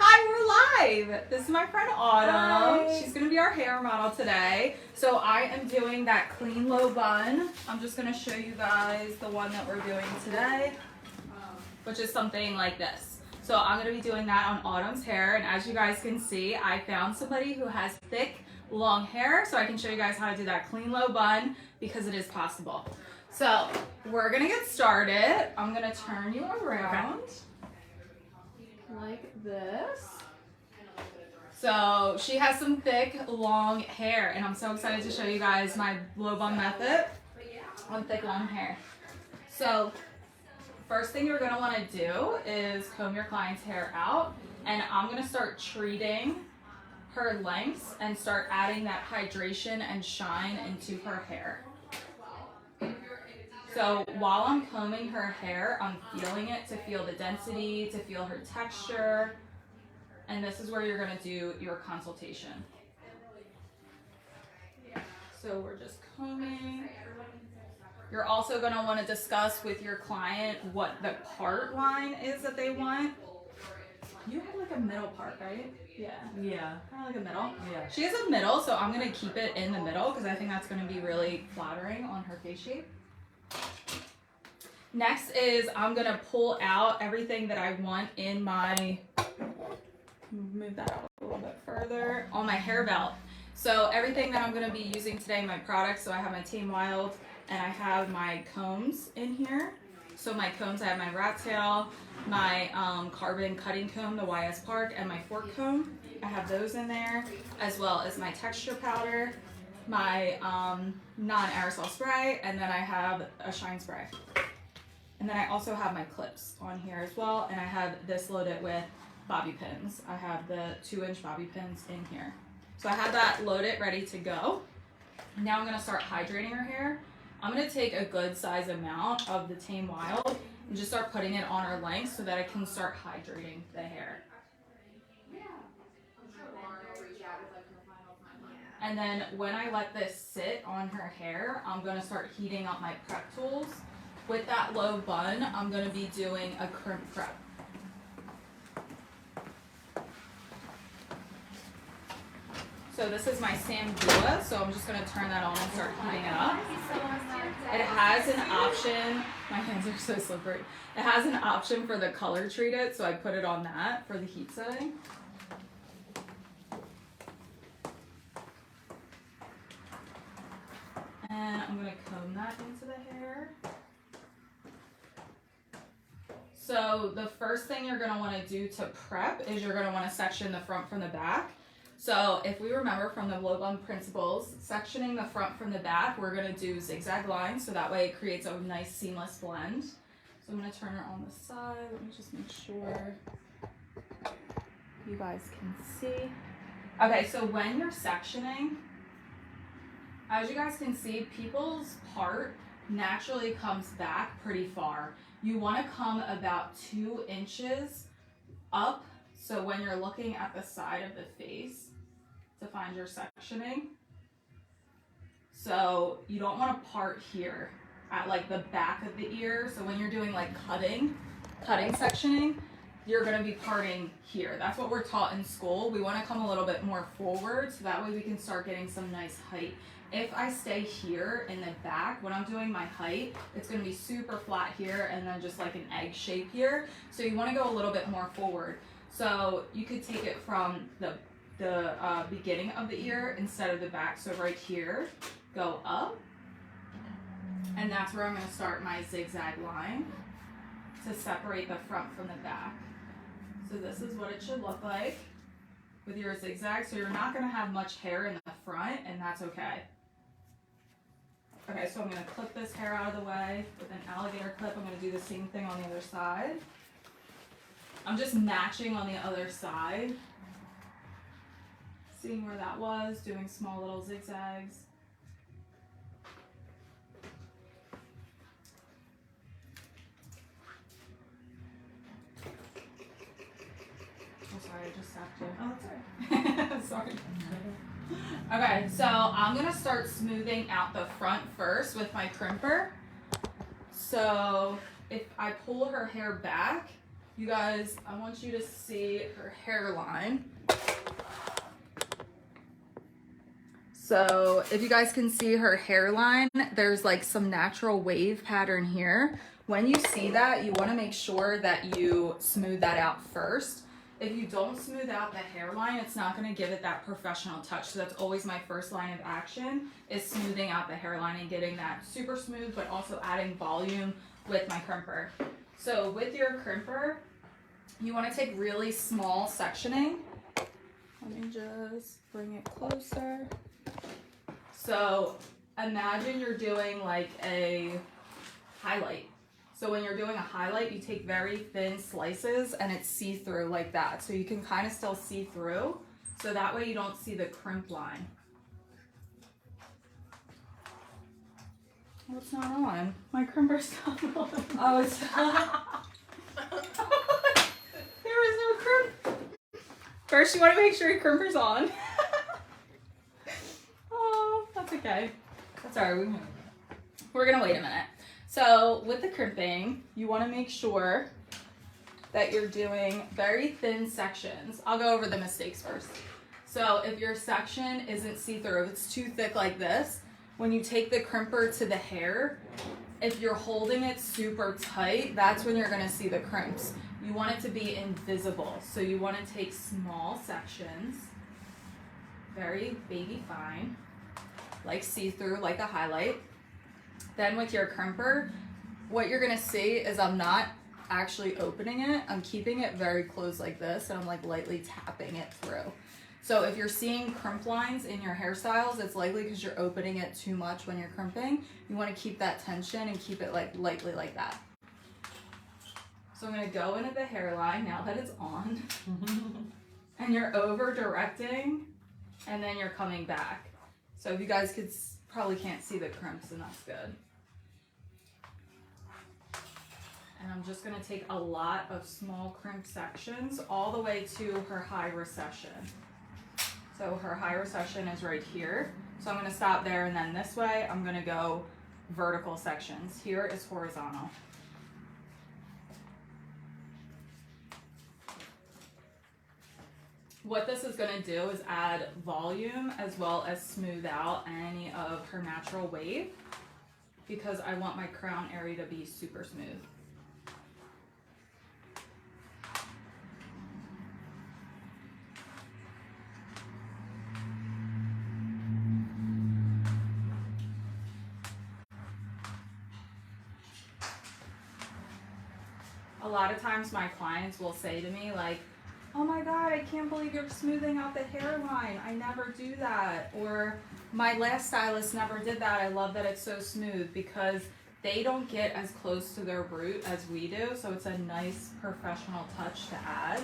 Hi, we're live. This is my friend Autumn. Hi. She's going to be our hair model today. So I am doing that clean low bun. I'm just going to show you guys the one that we're doing today, which is something like this. So I'm going to be doing that on Autumn's hair. And as you guys can see, I found somebody who has thick, long hair. So I can show you guys how to do that clean low bun because it is possible. So we're going to get started. I'm going to turn you around. Like this. So she has some thick, long hair, and I'm so excited to show you guys my low bun method on thick, long hair. So first thing you're going to want to do is comb your client's hair out, and I'm going to start treating her lengths and start adding that hydration and shine into her hair. So while I'm combing her hair, I'm feeling it to feel the density, to feel her texture. And this is where you're going to do your consultation. So we're just combing. You're also going to want to discuss with your client what the part line is that they want. You have like a middle part, right? Yeah. Yeah. Kind of like a middle. Yeah. She has a middle, so I'm going to keep it in the middle because I think that's going to be really flattering on her face shape. Next is I'm going to pull out everything that I want in my, move that out a little bit further, on my hair belt. So everything that I'm going to be using today, my products, so I have my Tame Wild and I have my combs in here. So my combs, I have my rat tail, my carbon cutting comb, the YS Park, and my fork comb. I have those in there, as well as my texture powder, my non-aerosol spray, and then I have a shine spray. And then I also have my clips on here as well, and I have this loaded with bobby pins. I have the 2-inch bobby pins in here. So I have that loaded, ready to go. Now I'm gonna start hydrating her hair. I'm gonna take a good size amount of the Tame Wild and just start putting it on her length so that I can start hydrating the hair. And then when I let this sit on her hair, I'm gonna start heating up my prep tools. With that low bun, I'm going to be doing a crimp prep. So this is my Sambua, so I'm just going to turn that on and start heating it up. It has an option, my hands are so slippery. It has an option for the color treated, so I put it on that for the heat setting. And I'm going to comb that into the hair. So the first thing you're going to want to do to prep is you're going to want to section the front from the back. So if we remember from the low bun principles, sectioning the front from the back, we're going to do zigzag lines so that way it creates a nice seamless blend. So I'm going to turn her on the side. Let me just make sure you guys can see. Okay, so when you're sectioning, as you guys can see, people's part naturally comes back pretty far. You want to come about 2 inches up, so when you're looking at the side of the face to find your sectioning. So you don't want to part here at like the back of the ear. So when you're doing like cutting sectioning, you're going to be parting here. That's what we're taught in school. We want to come a little bit more forward so that way we can start getting some nice height. If I stay here in the back, when I'm doing my height, it's going to be super flat here and then just like an egg shape here. So you want to go a little bit more forward. So you could take it from the beginning of the ear instead of the back. So right here, go up. And that's where I'm going to start my zigzag line to separate the front from the back. So this is what it should look like with your zigzag. So you're not going to have much hair in the front, and that's okay. Okay, so I'm going to clip this hair out of the way with an alligator clip. I'm going to do the same thing on the other side. I'm just matching on the other side. Seeing where that was, doing small little zigzags. Oh, sorry, I just stopped you. Oh, that's Sorry. Okay, so I'm gonna start smoothing out the front first with my crimper. So if I pull her hair back, You guys, I want you to see her hairline. So if you guys can see her hairline, there's like some natural wave pattern here. When you see that, you want to make sure that you smooth that out first. If you don't smooth out the hairline, it's not going to give it that professional touch. So that's always my first line of action, is smoothing out the hairline and getting that super smooth, but also adding volume with my crimper. So with your crimper, you want to take really small sectioning. Let me just bring it closer. So imagine you're doing like a highlight. So when you're doing a highlight, you take very thin slices and it's see-through like that. So you can kind of still see through. So that way you don't see the crimp line. Oh, it's not on. My crimper's not on. Oh, it's not. There is no crimp. First, you want to make sure your crimper's on. Oh, that's okay. That's all right. We're going to wait a minute. So with the crimping, you want to make sure that you're doing very thin sections. I'll go over the mistakes first. So if your section isn't see-through, if it's too thick like this, when you take the crimper to the hair, if you're holding it super tight, that's when you're going to see the crimps. You want it to be invisible. So you want to take small sections, very baby fine, like see-through, like a highlight. Then with your crimper, what you're gonna see is I'm not actually opening it. I'm keeping it very close like this, and I'm like lightly tapping it through. So if you're seeing crimp lines in your hairstyles, it's likely because you're opening it too much when you're crimping. You wanna keep that tension and keep it like lightly like that. So I'm gonna go into the hairline now that it's on, and you're over directing, and then you're coming back. So if you guys could probably can't see the crimps, and that's good. And I'm just going to take a lot of small crimp sections all the way to her high recession. So her high recession is right here. So I'm going to stop there, and then this way I'm going to go vertical sections. Here is horizontal. What this is going to do is add volume as well as smooth out any of her natural wave, because I want my crown area to be super smooth. A lot of times my clients will say to me like, oh my God, I can't believe you're smoothing out the hairline. I never do that. Or my last stylist never did that. I love that it's so smooth, because they don't get as close to their root as we do. So it's a nice professional touch to add.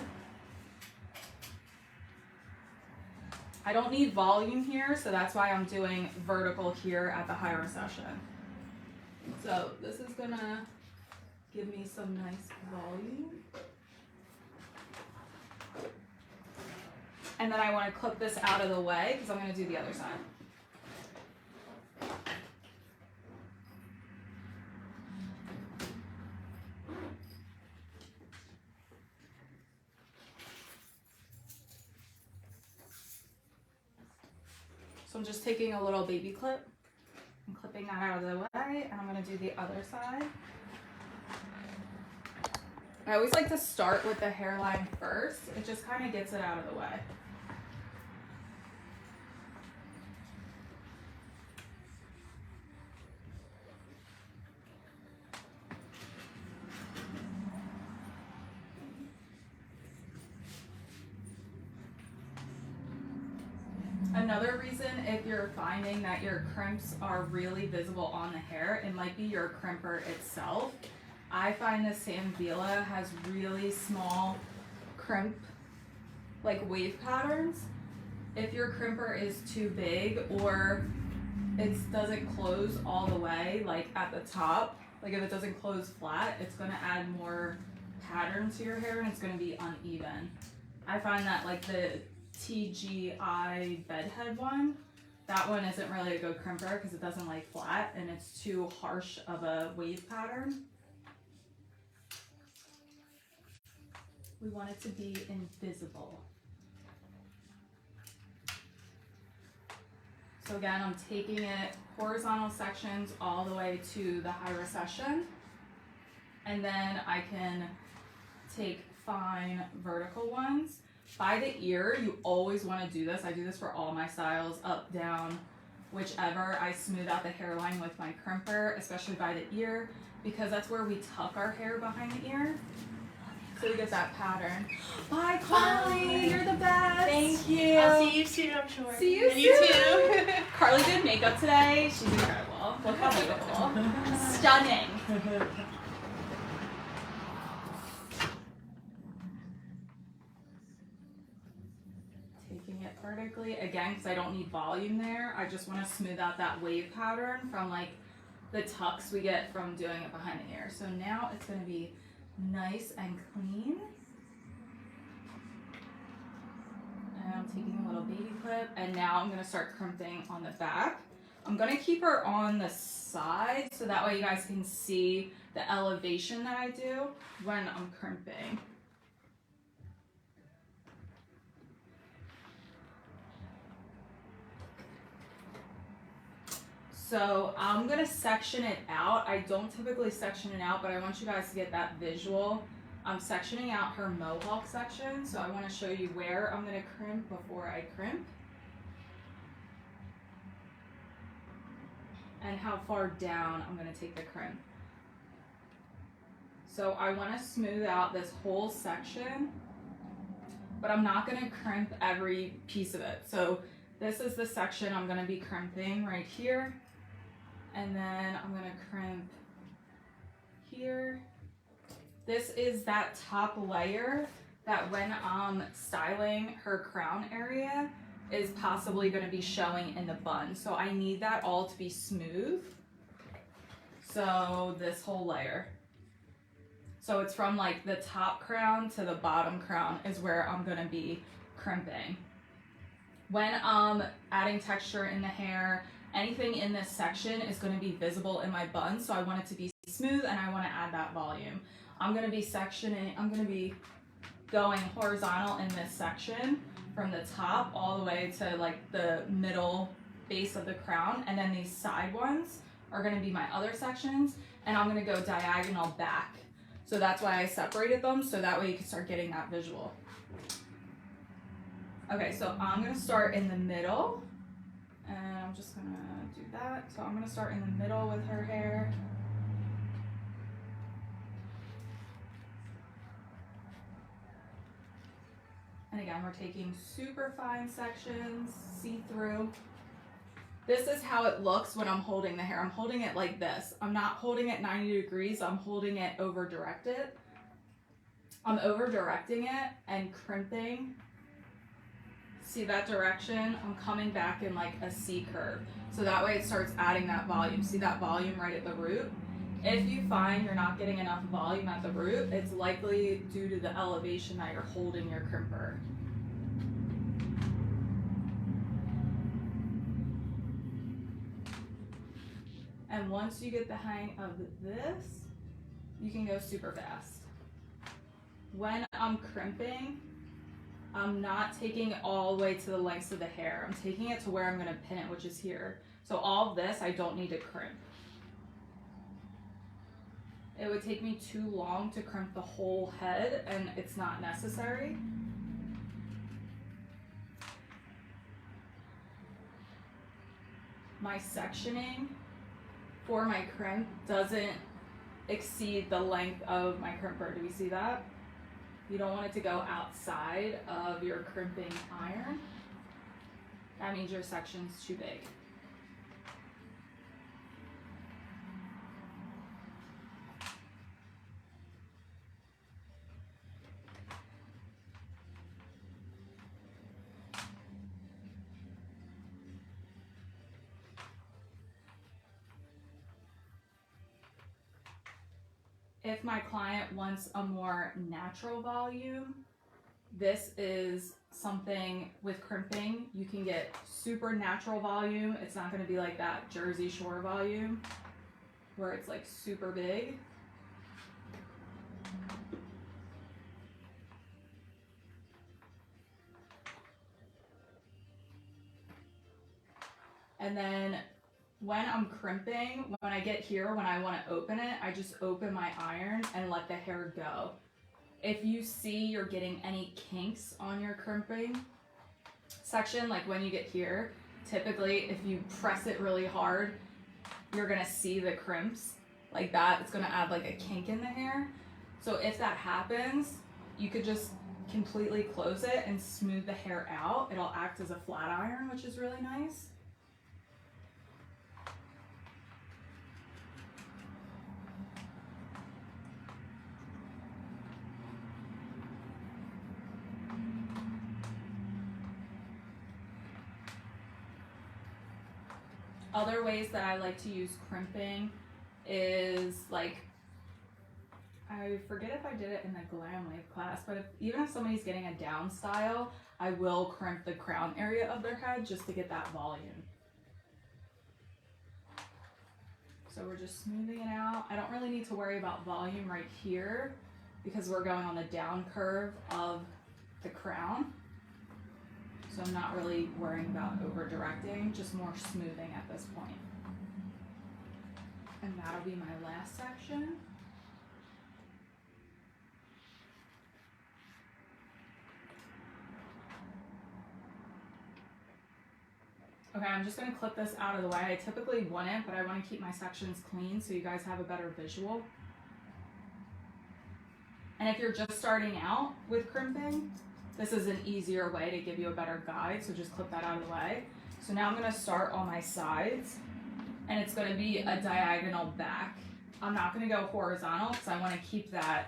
I don't need volume here, so that's why I'm doing vertical here at the high recession. So this is gonna give me some nice volume. And then I want to clip this out of the way because I'm going to do the other side. So I'm just taking a little baby clip and clipping that out of the way, and I'm going to do the other side. I always like to start with the hairline first. It just kind of gets it out of the way. Another reason, if you're finding that your crimps are really visible on the hair, it might be your crimper itself. I find the Samvila has really small crimp, like wave patterns. If your crimper is too big or it doesn't close all the way, like at the top, like if it doesn't close flat, it's gonna add more pattern to your hair and it's gonna be uneven. I find that like the TGI bedhead one, that one isn't really a good crimper because it doesn't lay flat and it's too harsh of a wave pattern. We want it to be invisible. So again, I'm taking it horizontal sections all the way to the high recession. And then I can take fine vertical ones. By the ear, you always want to do this. I do this for all my styles, up, down, whichever. I smooth out the hairline with my crimper, especially by the ear, because that's where we tuck our hair behind the ear. So we get that pattern. Bye, Carly. You're the best. Thank you. I'll see you soon, I'm sure. See you and soon. You too. Carly did makeup today. She's incredible. Look how beautiful. Stunning. Taking it vertically again because I don't need volume there. I just want to smooth out that wave pattern from like the tucks we get from doing it behind the ear. So now it's going to be nice and clean. And I'm taking a little baby clip, and now I'm going to start crimping on the back. I'm going to keep her on the side so that way you guys can see the elevation that I do when I'm crimping. So I'm gonna section it out. I don't typically section it out, but I want you guys to get that visual. I'm sectioning out her mohawk section, so I wanna show you where I'm gonna crimp before I crimp. And how far down I'm gonna take the crimp. So I wanna smooth out this whole section, but I'm not gonna crimp every piece of it. So this is the section I'm gonna be crimping right here. And then I'm gonna crimp here. This is that top layer that when I'm styling her crown area is possibly gonna be showing in the bun. So I need that all to be smooth. So this whole layer. So it's from like the top crown to the bottom crown is where I'm gonna be crimping. When I'm adding texture in the hair, anything in this section is going to be visible in my bun, so I want it to be smooth and I want to add that volume. I'm going to be sectioning, I'm going to be going horizontal in this section from the top all the way to like the middle base of the crown, and then these side ones are going to be my other sections, and I'm going to go diagonal back. So that's why I separated them, so that way you can start getting that visual. Okay, so I'm going to start in the middle. And I'm just gonna do that. So I'm gonna start in the middle with her hair. And again, we're taking super fine sections, see through. This is how it looks when I'm holding the hair. I'm holding it like this. I'm not holding it 90 degrees, I'm holding it over directed. I'm over directing it and crimping. See that direction? I'm coming back in like a C curve. So that way it starts adding that volume. See that volume right at the root? If you find you're not getting enough volume at the root, it's likely due to the elevation that you're holding your crimper. And once you get the hang of this, you can go super fast. When I'm crimping, I'm not taking it all the way to the lengths of the hair. I'm taking it to where I'm gonna pin it, which is here. So all of this, I don't need to crimp. It would take me too long to crimp the whole head, and it's not necessary. My sectioning for my crimp doesn't exceed the length of my crimper. Do we see that? You don't want it to go outside of your crimping iron. That means your section's too big. If my client wants a more natural volume, this is something with crimping. You can get super natural volume. It's not going to be like that Jersey Shore volume where it's like super big. And then when I'm crimping, when I get here, when I want to open it, I just open my iron and let the hair go. If you see you're getting any kinks on your crimping section, like when you get here, typically if you press it really hard, you're gonna see the crimps like that. It's gonna add like a kink in the hair. So if that happens, you could just completely close it and smooth the hair out. It'll act as a flat iron, which is really nice. Other ways that I like to use crimping is like, I forget if I did it in the Glam Wave class, but even if somebody's getting a down style, I will crimp the crown area of their head just to get that volume. So we're just smoothing it out. I don't really need to worry about volume right here because we're going on the down curve of the crown. So I'm not really worrying about over directing, just more smoothing at this point. And that'll be my last section. Okay, I'm just gonna clip this out of the way. I typically wouldn't, but I wanna keep my sections clean so you guys have a better visual. And if you're just starting out with crimping, this is an easier way to give you a better guide, so just clip that out of the way. So now I'm gonna start on my sides, and it's gonna be a diagonal back. I'm not gonna go horizontal because I wanna keep that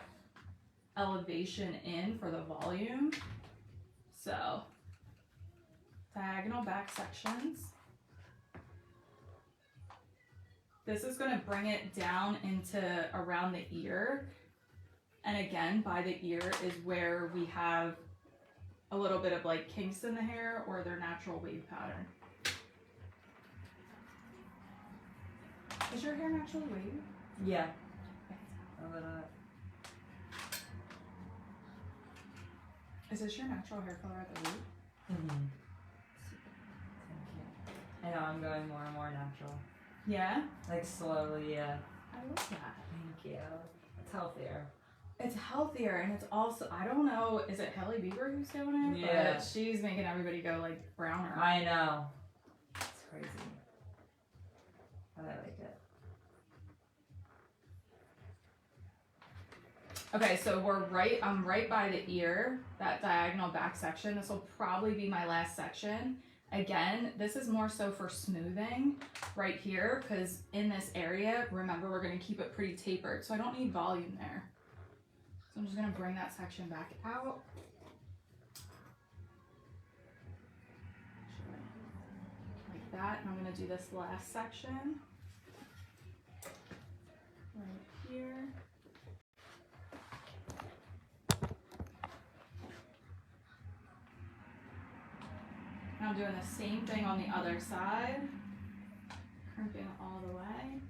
elevation in for the volume. So, diagonal back sections. This is gonna bring it down into around the ear. And again, by the ear is where we have a little bit of like kinks in the hair or their natural wave pattern. Is your hair naturally wavy? Yeah. A little. Is this your natural hair color at the root? Mm-hmm. Thank you. I know I'm going more and more natural. Yeah? Like slowly, yeah. I love that. Thank you. It's healthier. It's healthier, and it's also, I don't know, is it Hailey Bieber who's doing it? Yeah. But she's making everybody go like browner. I know. It's crazy. But I like it. Okay, so I'm right by the ear, that diagonal back section. This will probably be my last section. Again, this is more so for smoothing right here, because in this area, remember, we're gonna keep it pretty tapered, so I don't need volume there. So I'm just gonna bring that section back out. Like that, and I'm gonna do this last section. Right here. And I'm doing the same thing on the other side, crimping all the way.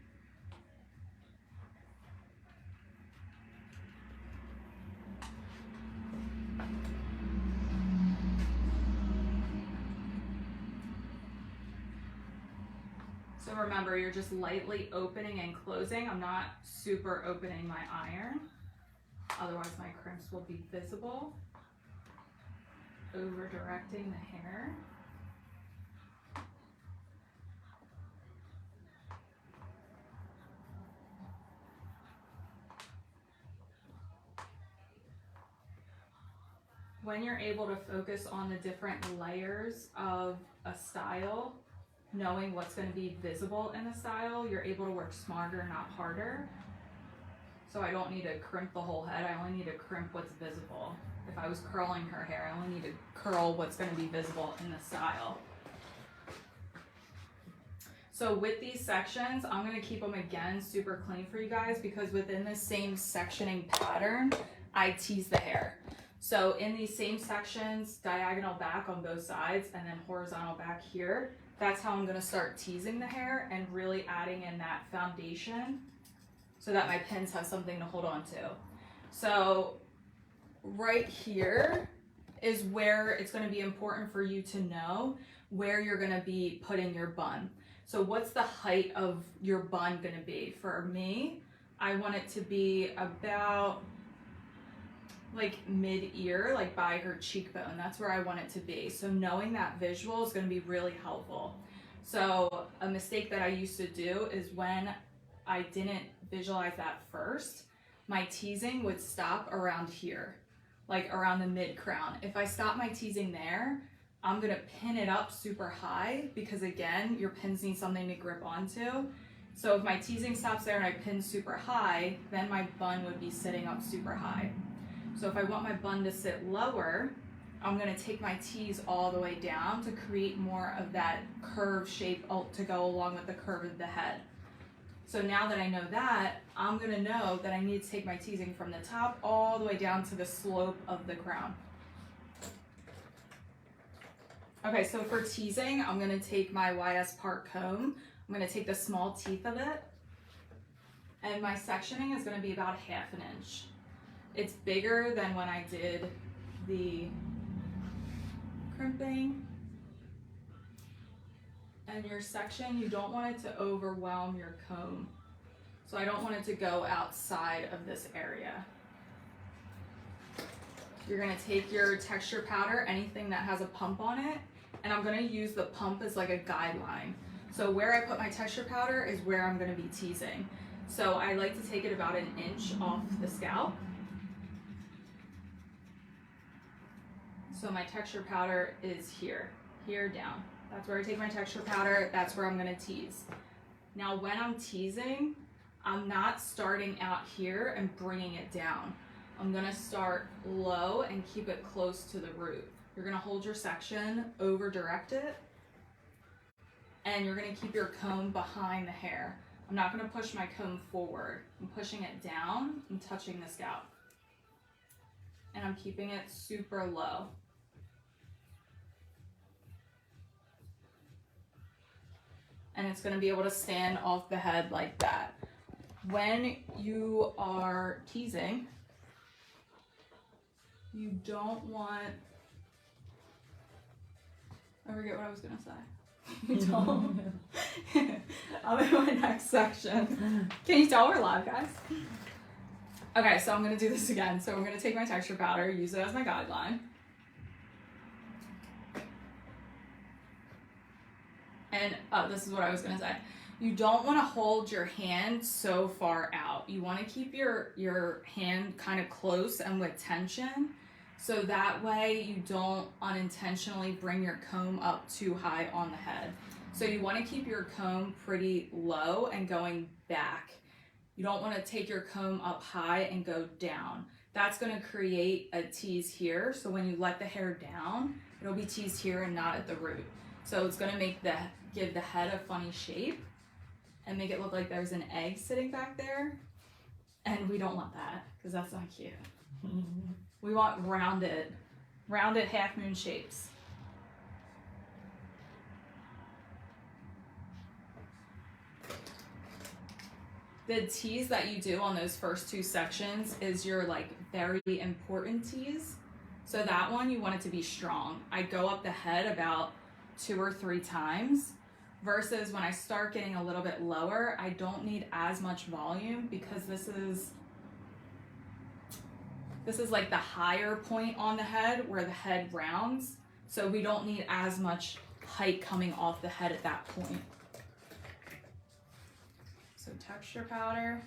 So remember, you're just lightly opening and closing. I'm not super opening my iron, otherwise my crimps will be visible. Over directing the hair. When you're able to focus on the different layers of a style, knowing what's going to be visible in the style, you're able to work smarter, not harder. So I don't need to crimp the whole head, I only need to crimp what's visible. If I was curling her hair, I only need to curl what's going to be visible in the style. So with these sections, I'm going to keep them again super clean for you guys, because within the same sectioning pattern, I tease the hair. So in these same sections, diagonal back on both sides and then horizontal back here, that's how I'm going to start teasing the hair and really adding in that foundation so that my pins have something to hold on to. So right here, is where it's going to be important for you to know where you're going to be putting your bun. So what's the height of your bun going to be? For me, I want it to be about like mid-ear, like by her cheekbone. That's where I want it to be. So knowing that visual is going to be really helpful. So a mistake that I used to do is when I didn't visualize that first, my teasing would stop around here, like around the mid crown. If I stop my teasing there, I'm gonna pin it up super high because again, your pins need something to grip onto. So if my teasing stops there and I pin super high, then my bun would be sitting up super high. So if I want my bun to sit lower, I'm gonna take my tease all the way down to create more of that curve shape to go along with the curve of the head. So now that I know that, I'm gonna know that I need to take my teasing from the top all the way down to the slope of the crown. Okay, so for teasing, I'm gonna take my YS part comb. I'm gonna take the small teeth of it, and my sectioning is gonna be about 1/2 inch. It's bigger than when I did the crimping. And your section, you don't want it to overwhelm your comb. So I don't want it to go outside of this area. You're gonna take your texture powder, anything that has a pump on it, and I'm gonna use the pump as like a guideline. So where I put my texture powder is where I'm gonna be teasing. So I like to take it about 1 inch off the scalp. So my texture powder is here down. That's where I take my texture powder, that's where I'm gonna tease. Now when I'm teasing, I'm not starting out here and bringing it down. I'm gonna start low and keep it close to the root. You're gonna hold your section, over direct it, and you're gonna keep your comb behind the hair. I'm not gonna push my comb forward. I'm pushing it down and touching the scalp. And I'm keeping it super low. And it's gonna be able to stand off the head like that. When you are teasing, you don't want, I forget what I was gonna say. You don't. I'm in my next section. Can you tell we're live, guys? Okay, so I'm gonna do this again. So I'm gonna take my texture powder, use it as my guideline. And this is what I was gonna say. You don't wanna hold your hand so far out. You wanna keep your hand kind of close and with tension, so that way you don't unintentionally bring your comb up too high on the head. So you wanna keep your comb pretty low and going back. You don't wanna take your comb up high and go down. That's gonna create a tease here, so when you let the hair down, it'll be teased here and not at the root. So it's gonna give the head a funny shape and make it look like there's an egg sitting back there. And we don't want that, because that's not cute. We want rounded half moon shapes. The tease that you do on those first 2 sections is your like very important tease. So that one, you want it to be strong. I go up the head about 2 or 3 times, versus when I start getting a little bit lower, I don't need as much volume because this is like the higher point on the head where the head rounds. So we don't need as much height coming off the head at that point. So texture powder,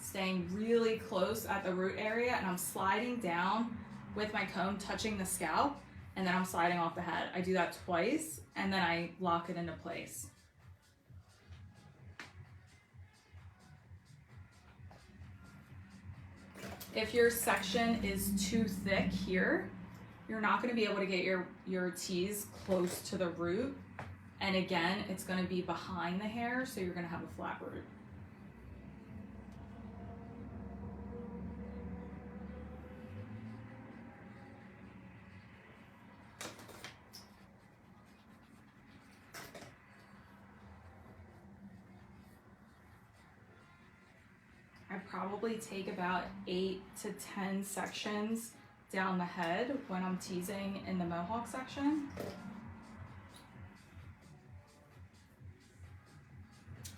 staying really close at the root area, and I'm sliding down with my comb, touching the scalp, and then I'm sliding off the head. I do that twice, and then I lock it into place. If your section is too thick here, you're not gonna be able to get your tease close to the root. And again, it's gonna be behind the hair, so you're gonna have a flat root. I probably take about 8 to 10 sections down the head when I'm teasing in the mohawk section.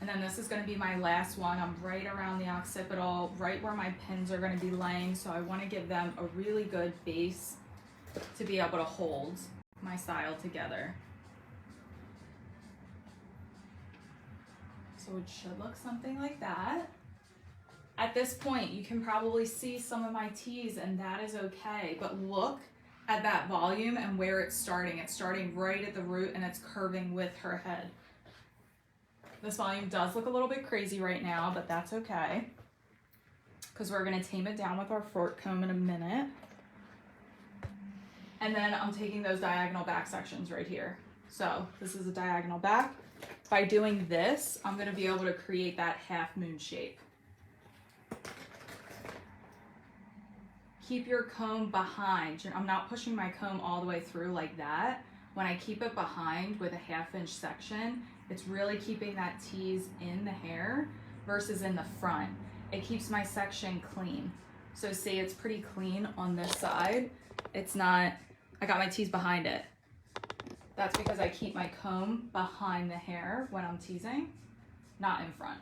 And then this is going to be my last one. I'm right around the occipital, right where my pins are going to be laying. So I want to give them a really good base to be able to hold my style together. So it should look something like that. At this point, you can probably see some of my tees, and that is okay. But look at that volume and where it's starting. It's starting right at the root and it's curving with her head. This volume does look a little bit crazy right now, but that's okay, because we're gonna tame it down with our fork comb in a minute. And then I'm taking those diagonal back sections right here. So this is a diagonal back. By doing this, I'm gonna be able to create that half moon shape. Keep your comb behind. I'm not pushing my comb all the way through like that. When I keep it behind with a 1/2 inch section, it's really keeping that tease in the hair versus in the front. It keeps my section clean. So see, it's pretty clean on this side. It's not, I got my tease behind it. That's because I keep my comb behind the hair when I'm teasing, not in front.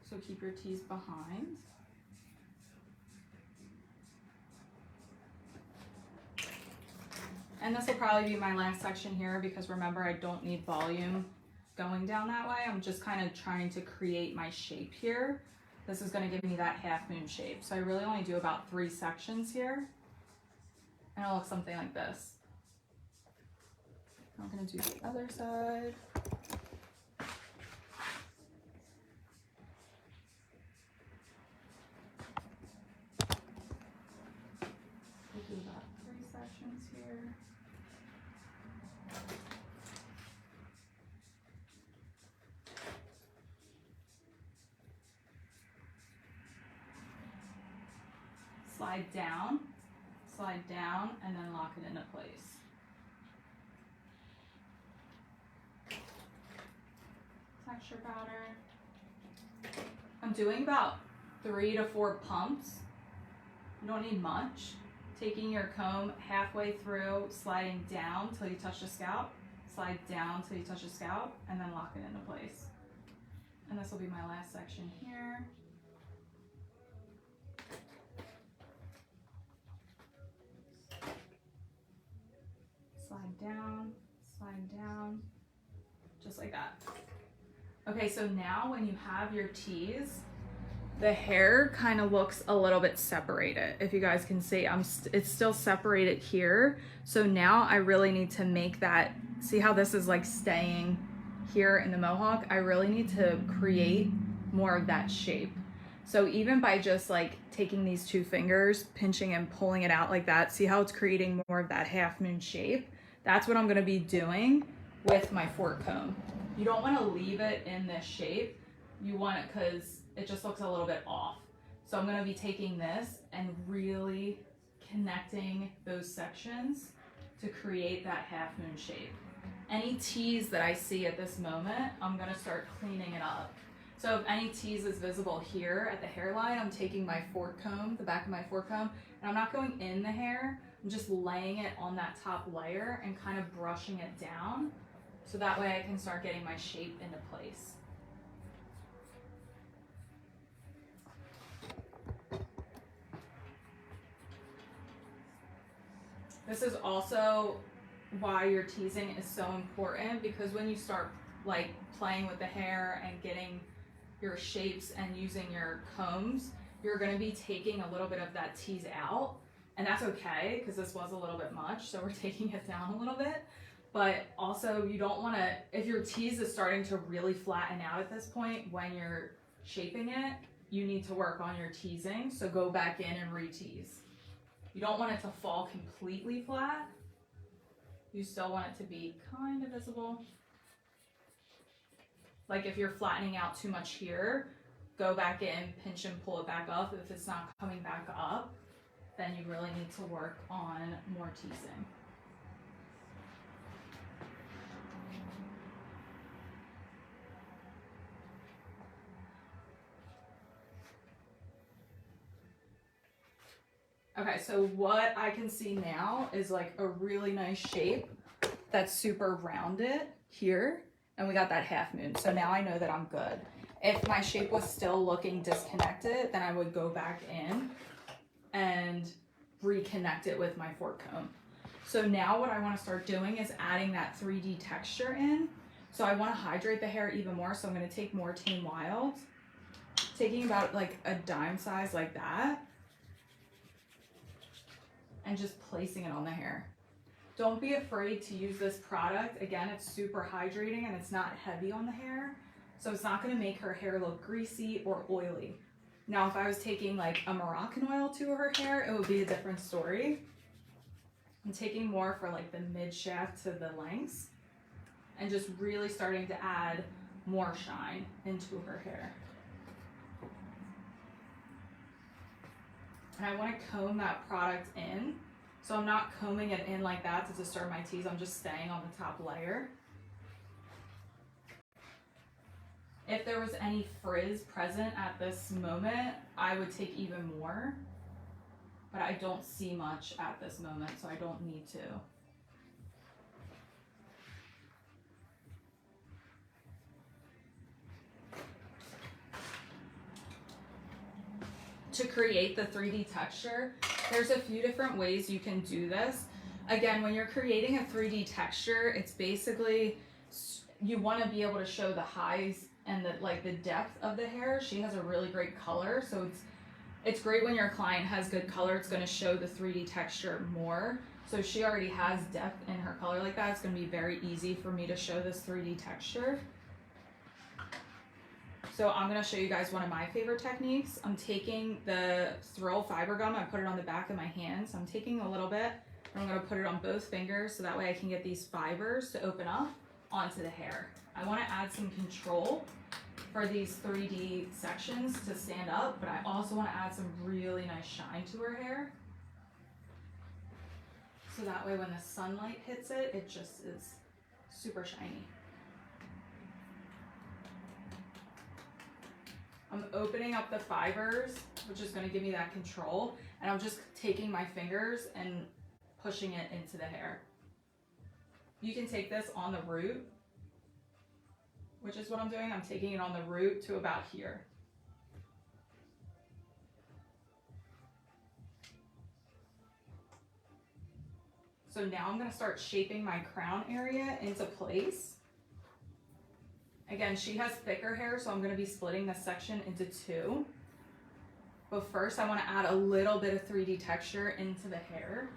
So keep your tease behind. And this will probably be my last section here, because remember, I don't need volume going down that way. I'm just kind of trying to create my shape here. This is going to give me that half moon shape. So I really only do about 3 sections here. And it'll look something like this. I'm going to do the other side. We'll do about 3 sections here. Slide down, and then lock it into place. Texture powder. I'm doing about 3 to 4 pumps. You don't need much. Taking your comb halfway through, sliding down till you touch the scalp, slide down till you touch the scalp, and then lock it into place. And this will be my last section here. Slide down, just like that. Okay, so now when you have your tees, the hair kind of looks a little bit separated. If you guys can see, it's still separated here. So now I really need to make that, see how this is like staying here in the mohawk? I really need to create more of that shape. So even by just like taking these 2 fingers, pinching and pulling it out like that, see how it's creating more of that half moon shape? That's what I'm gonna be doing with my fork comb. You don't wanna leave it in this shape. You want it because it just looks a little bit off. So I'm gonna be taking this and really connecting those sections to create that half moon shape. Any tease that I see at this moment, I'm gonna start cleaning it up. So if any tease is visible here at the hairline, I'm taking my fork comb, the back of my fork comb, and I'm not going in the hair. I'm just laying it on that top layer and kind of brushing it down, so that way I can start getting my shape into place. This is also why your teasing is so important, because when you start like playing with the hair and getting your shapes and using your combs, you're going to be taking a little bit of that tease out. And that's okay, because this was a little bit much, so we're taking it down a little bit. But also, you don't want to, if your tease is starting to really flatten out at this point when you're shaping it, you need to work on your teasing. So go back in and re-tease. You don't want it to fall completely flat. You still want it to be kind of visible. Like if you're flattening out too much here, go back in, pinch and pull it back up. If it's not coming back up, then you really need to work on more teasing. Okay, so what I can see now is like a really nice shape that's super rounded here, and we got that half moon. So now I know that I'm good. If my shape was still looking disconnected, then I would go back in and reconnect it with my fork comb. So now what I want to start doing is adding that 3D texture in. So I want to hydrate the hair even more, so I'm going to take more Tame Wild, taking about like a dime size like that, and just placing it on the hair. Don't be afraid to use this product. Again, it's super hydrating and it's not heavy on the hair, so it's not going to make her hair look greasy or oily. Now, if I was taking like a Moroccan oil to her hair, it would be a different story. I'm taking more for like the mid shaft to the lengths and just really starting to add more shine into her hair. And I want to comb that product in. So I'm not combing it in like that to disturb my tease. I'm just staying on the top layer. If there was any frizz present at this moment, I would take even more. But I don't see much at this moment, so I don't need to. To create the 3D texture, there's a few different ways you can do this. Again, when you're creating a 3D texture, it's basically, you want to be able to show the highs and the depth of the hair. She has a really great color, so it's great when your client has good color. It's going to show the 3D texture more. So she already has depth in her color like that. It's going to be very easy for me to show this 3D texture. So I'm going to show you guys one of my favorite techniques. I'm taking the Thrill Fiber Gum. I put it on the back of my hand. So I'm taking a little bit and I'm going to put it on both fingers so that way I can get these fibers to open up onto the hair. I want to add some control for these 3D sections to stand up, but I also want to add some really nice shine to her hair. So that way when the sunlight hits it, it just is super shiny. I'm opening up the fibers, which is going to give me that control, and I'm just taking my fingers and pushing it into the hair. You can take this on the root, which is what I'm doing. I'm taking it on the root to about here. So now I'm going to start shaping my crown area into place. Again, she has thicker hair, so I'm going to be splitting this section into two. But first, I want to add a little bit of 3D texture into the hair.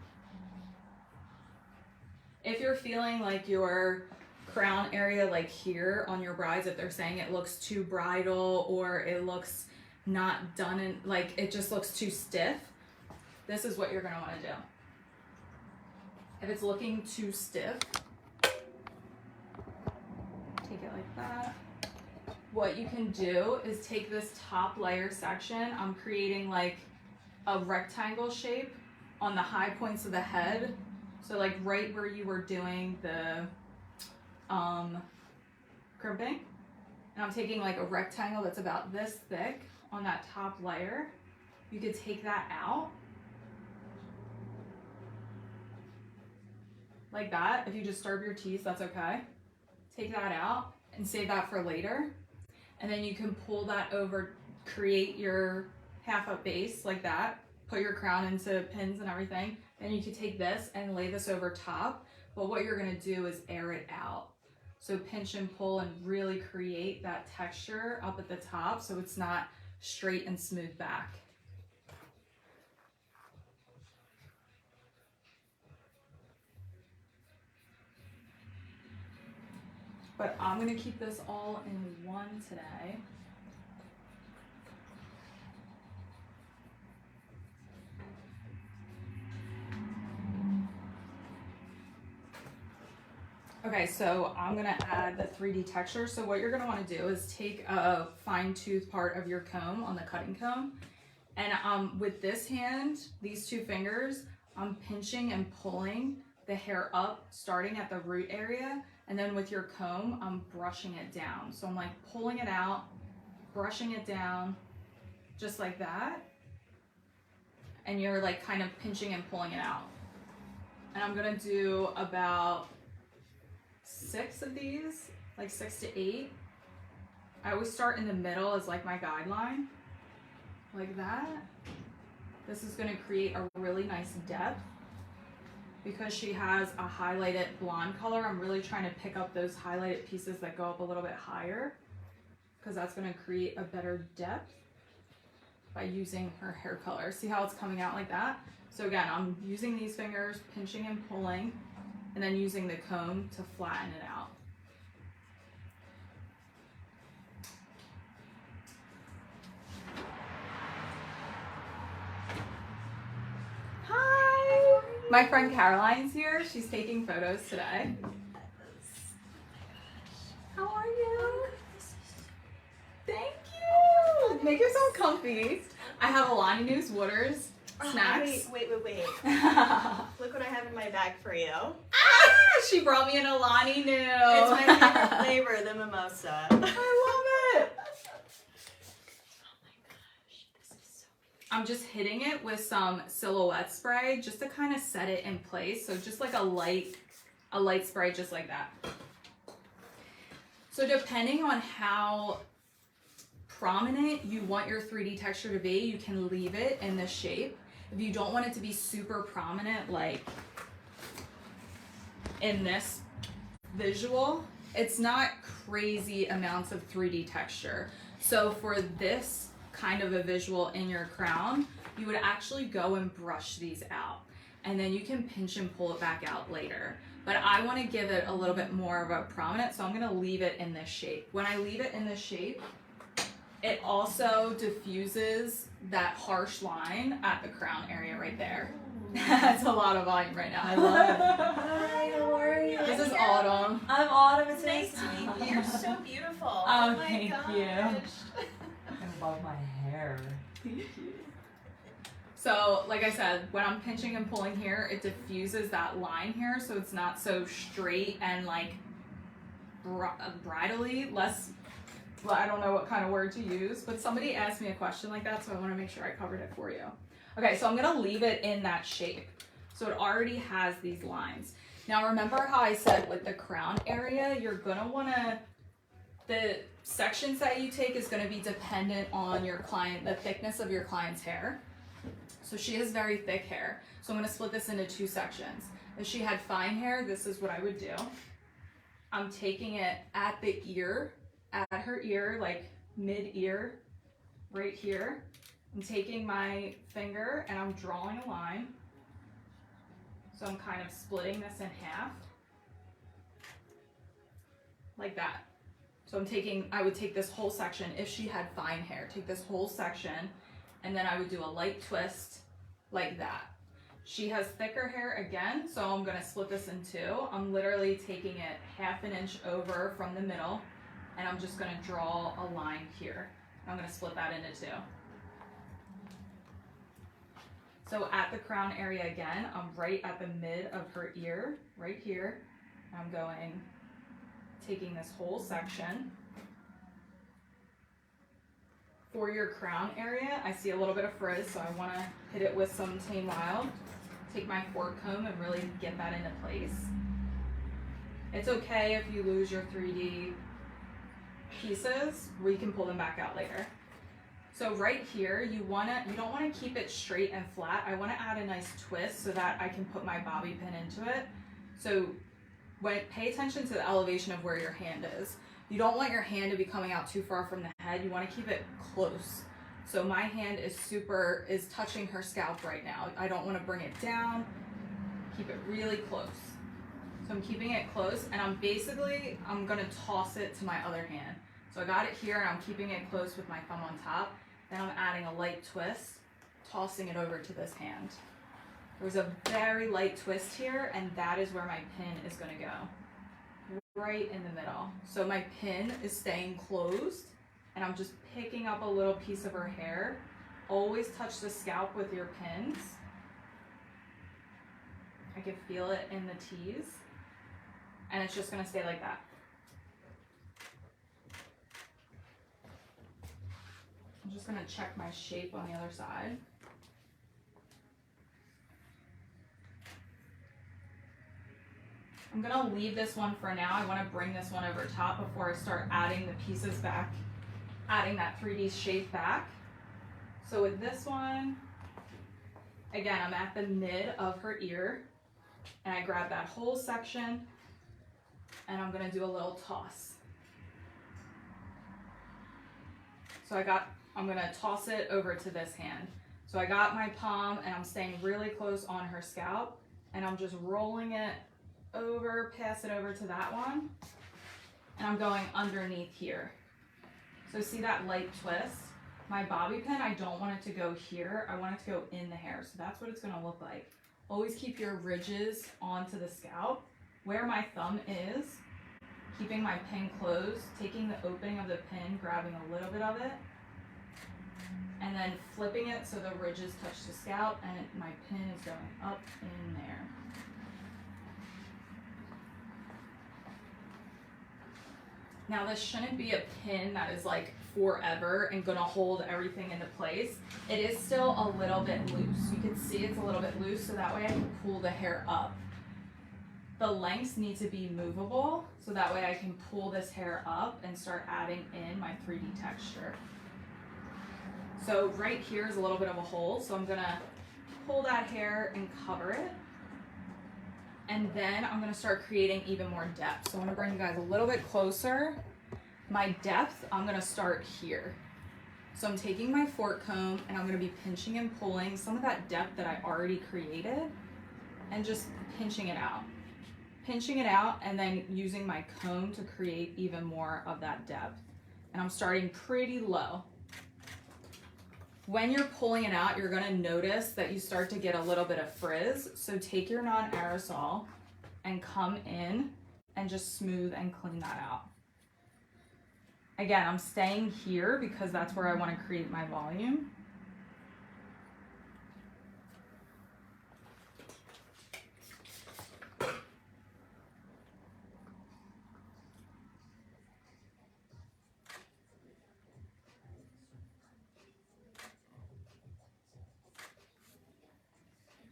If you're feeling like your crown area, like here on your brides, if they're saying it looks too bridal or it looks not done and like it just looks too stiff, this is what you're going to want to do. If it's looking too stiff, take it like that. What you can do is take this top layer section. I'm creating like a rectangle shape on the high points of the head. So like right where you were doing the crimping. And I'm taking like a rectangle that's about this thick on that top layer. You could take that out. Like that. If you disturb your teeth, that's okay. Take that out and save that for later. And then you can pull that over, create your half up base like that, put your crown into pins and everything. Then you can take this and lay this over top. But what you're gonna do is air it out. So pinch and pull and really create that texture up at the top so it's not straight and smooth back. But I'm gonna keep this all in one today. Okay, so I'm gonna add the 3D texture. So what you're gonna wanna do is take a fine tooth part of your comb on the cutting comb. And with this hand, these two fingers, I'm pinching and pulling the hair up, starting at the root area. And then with your comb, I'm brushing it down. So I'm like pulling it out, brushing it down, just like that. and you're like kind of pinching and pulling it out. And I'm gonna do about 6 of these, like 6 to 8. I always start in the middle as like my guideline, like that. This is gonna create a really nice depth. Because she has a highlighted blonde color, I'm really trying to pick up those highlighted pieces that go up a little bit higher, because that's gonna create a better depth by using her hair color. See how it's coming out like that? So again, I'm using these fingers, pinching and pulling, and then using the comb to flatten it out. Hi! My friend Caroline's here. She's taking photos today. How are you? Thank you! Make yourself comfy. I have Alani News Waters snacks. Wait. Look what I have in my bag for you. She brought me an Alani News. It's my favorite flavor, the mimosa. I love it. I'm just hitting it with some silhouette spray just to kind of set it in place. So just like a light spray, just like that. So depending on how prominent you want your 3D texture to be, you can leave it in this shape. If you don't want it to be super prominent, like in this visual, it's not crazy amounts of 3D texture. So for this kind of a visual in your crown, you would actually go and brush these out, and then you can pinch and pull it back out later. But I want to give it a little bit more of a prominent, so I'm going to leave it in this shape. When I leave it in this shape, it also diffuses that harsh line at the crown area right there. That's a lot of volume right now. I love it. Hi, how are you? This is Autumn. I'm Autumn. It's Nice to meet you. You're so beautiful. Oh, my thank gosh. you. I love my hair. Thank you. So, like I said, when I'm pinching and pulling here, it diffuses that line here, so it's not so straight and like bridally, less, well, I don't know what kind of word to use, but somebody asked me a question like that, so I want to make sure I covered it for you. Okay, so I'm going to leave it in that shape. So it already has these lines. Now remember how I said with the crown area, you're going to want to, the sections that you take is going to be dependent on your client, the thickness of your client's hair. So she has very thick hair. So I'm going to split this into 2 sections. If she had fine hair, this is what I would do. I'm taking it at the ear, at her ear, like mid-ear, right here. I'm taking my finger and I'm drawing a line. So I'm kind of splitting this in half, like that. So I would take this whole section, if she had fine hair, take this whole section, and then I would do a light twist like that. She has thicker hair again, so I'm gonna split this in 2. I'm literally taking it 1/2 inch over from the middle, and I'm just gonna draw a line here. I'm gonna split that into 2. So at the crown area again, I'm right at the mid of her ear, right here. I'm taking this whole section. For your crown area, I see a little bit of frizz, so I want to hit it with some Tame Wild. Take my fork comb and really get that into place. It's okay if you lose your 3D pieces, we can pull them back out later. So right here, you don't want to keep it straight and flat. I want to add a nice twist so that I can put my bobby pin into it. So pay attention to the elevation of where your hand is. You don't want your hand to be coming out too far from the head. You want to keep it close. So my hand is touching her scalp right now. I don't want to bring it down. Keep it really close. So I'm keeping it close, and I'm going to toss it to my other hand. So I got it here, and I'm keeping it close with my thumb on top. Then I'm adding a light twist, tossing it over to this hand. There's a very light twist here, and that is where my pin is going to go. Right in the middle. So my pin is staying closed, and I'm just picking up a little piece of her hair. Always touch the scalp with your pins. I can feel it in the tease, and it's just going to stay like that. I'm just going to check my shape on the other side. I'm gonna leave this one for now. I wanna bring this one over top before I start adding the pieces back, adding that 3D shape back. So with this one, again, I'm at the mid of her ear, and I grab that whole section, and I'm gonna do a little toss. So I'm gonna toss it over to this hand. So I got my palm, and I'm staying really close on her scalp, and I'm just rolling it over, pass it over to that one, and I'm going underneath here. So see that light twist? My bobby pin, I don't want it to go here. I want it to go in the hair. So that's what it's gonna look like. Always keep your ridges onto the scalp. Where my thumb is, keeping my pin closed, taking the opening of the pin, grabbing a little bit of it, and then flipping it so the ridges touch the scalp, and my pin is going up in there. Now this shouldn't be a pin that is like forever and gonna hold everything into place. It is still a little bit loose. You can see it's a little bit loose, so that way I can pull the hair up. The lengths need to be movable, so that way I can pull this hair up and start adding in my 3D texture. So right here is a little bit of a hole, so I'm gonna pull that hair and cover it. And then I'm gonna start creating even more depth. So I'm gonna bring you guys a little bit closer. My depth, I'm gonna start here. So I'm taking my fork comb and I'm gonna be pinching and pulling some of that depth that I already created and just pinching it out. Pinching it out and then using my comb to create even more of that depth. And I'm starting pretty low. When you're pulling it out, you're gonna notice that you start to get a little bit of frizz. So take your non-aerosol and come in and just smooth and clean that out. Again, I'm staying here because that's where I wanna create my volume.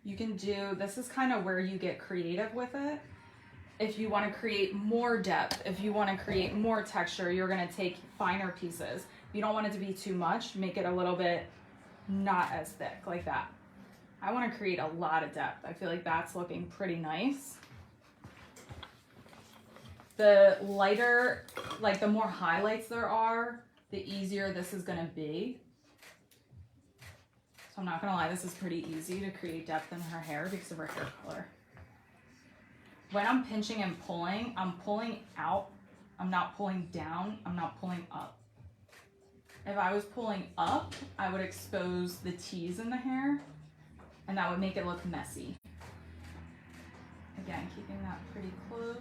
You can do, this is kind of where you get creative with it. If you want to create more depth, if you want to create more texture, you're going to take finer pieces. If you don't want it to be too much, make it a little bit not as thick, like that. I want to create a lot of depth. I feel like that's looking pretty nice. The lighter, like the more highlights there are, the easier this is going to be. So I'm not gonna lie, this is pretty easy to create depth in her hair because of her hair color. When I'm pinching and pulling, I'm pulling out. I'm not pulling down, I'm not pulling up. If I was pulling up, I would expose the tease in the hair and that would make it look messy. Again, keeping that pretty close.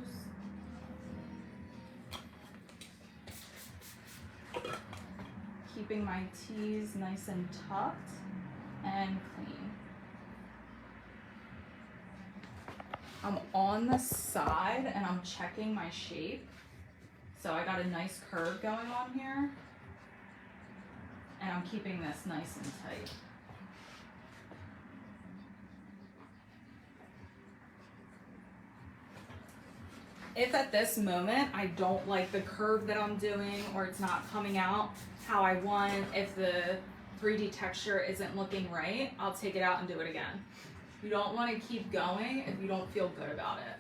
Keeping my tease nice and tucked and clean. I'm on the side and I'm checking my shape. So I got a nice curve going on here. And I'm keeping this nice and tight. If at this moment I don't like the curve that I'm doing or it's not coming out how I want, if the 3D texture isn't looking right, I'll take it out and do it again. You don't want to keep going if you don't feel good about it.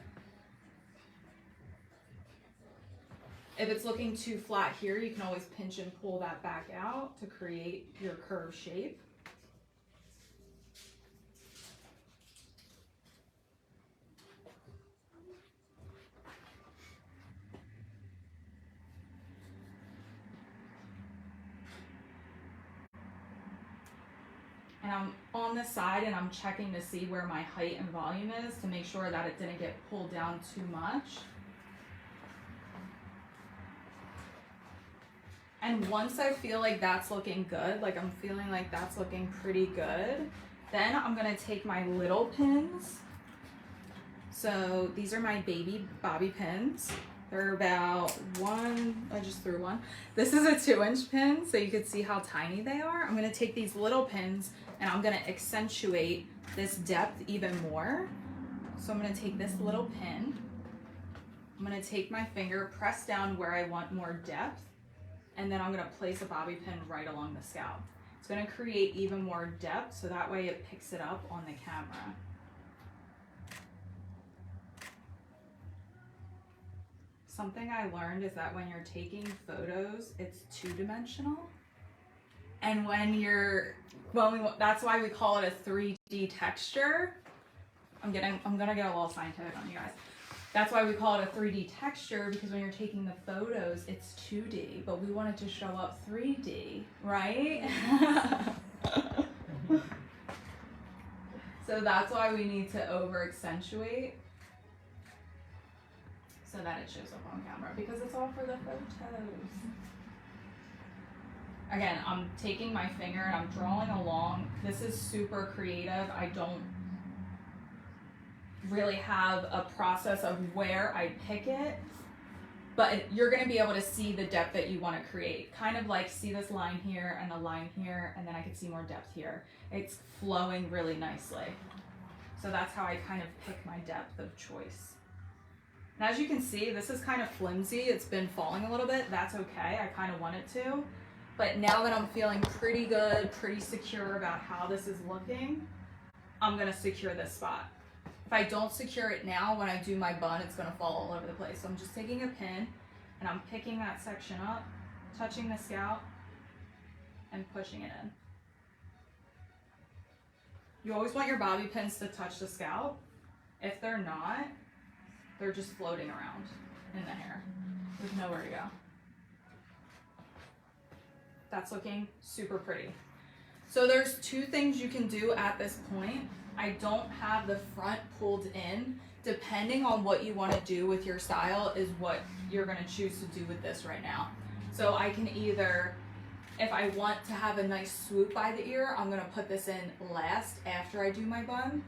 If it's looking too flat here, you can always pinch and pull that back out to create your curve shape. And I'm on the side and I'm checking to see where my height and volume is to make sure that it didn't get pulled down too much. And once I feel like that's looking good, like I'm feeling like that's looking pretty good, then I'm gonna take my little pins. So these are my baby bobby pins. They're about I just threw one. This is a 2-inch pin, so you can see how tiny they are. I'm gonna take these little pins and I'm gonna accentuate this depth even more. So I'm gonna take this little pin I'm gonna take my finger, press down where I want more depth, and then I'm gonna place a bobby pin right along the scalp. It's gonna create even more depth, so that way it picks it up on the camera. Something I learned is that when you're taking photos, it's two-dimensional. And that's why we call it a 3D texture. I'm gonna get a little scientific on you guys. That's why we call it a 3D texture, because when you're taking the photos, it's 2D, but we want it to show up 3D, right? So that's why we need to over accentuate so that it shows up on camera, because it's all for the photos. Again, I'm taking my finger and I'm drawing along. This is super creative. I don't really have a process of where I pick it, but you're gonna be able to see the depth that you wanna create. Kind of like see this line here and a line here, and then I can see more depth here. It's flowing really nicely. So that's how I kind of pick my depth of choice. And as you can see, this is kind of flimsy. It's been falling a little bit. That's okay. I kind of want it to. But now that I'm feeling pretty good, pretty secure about how this is looking, I'm gonna secure this spot. If I don't secure it now, when I do my bun, it's gonna fall all over the place. So I'm just taking a pin and I'm picking that section up, touching the scalp, and pushing it in. You always want your bobby pins to touch the scalp. If they're not, they're just floating around in the hair with nowhere to go. That's looking super pretty. So there's two things you can do at this point. I don't have the front pulled in. Depending on what you want to do with your style is what you're going to choose to do with this right now. So I can either, if I want to have a nice swoop by the ear, I'm going to put this in last after I do my bun.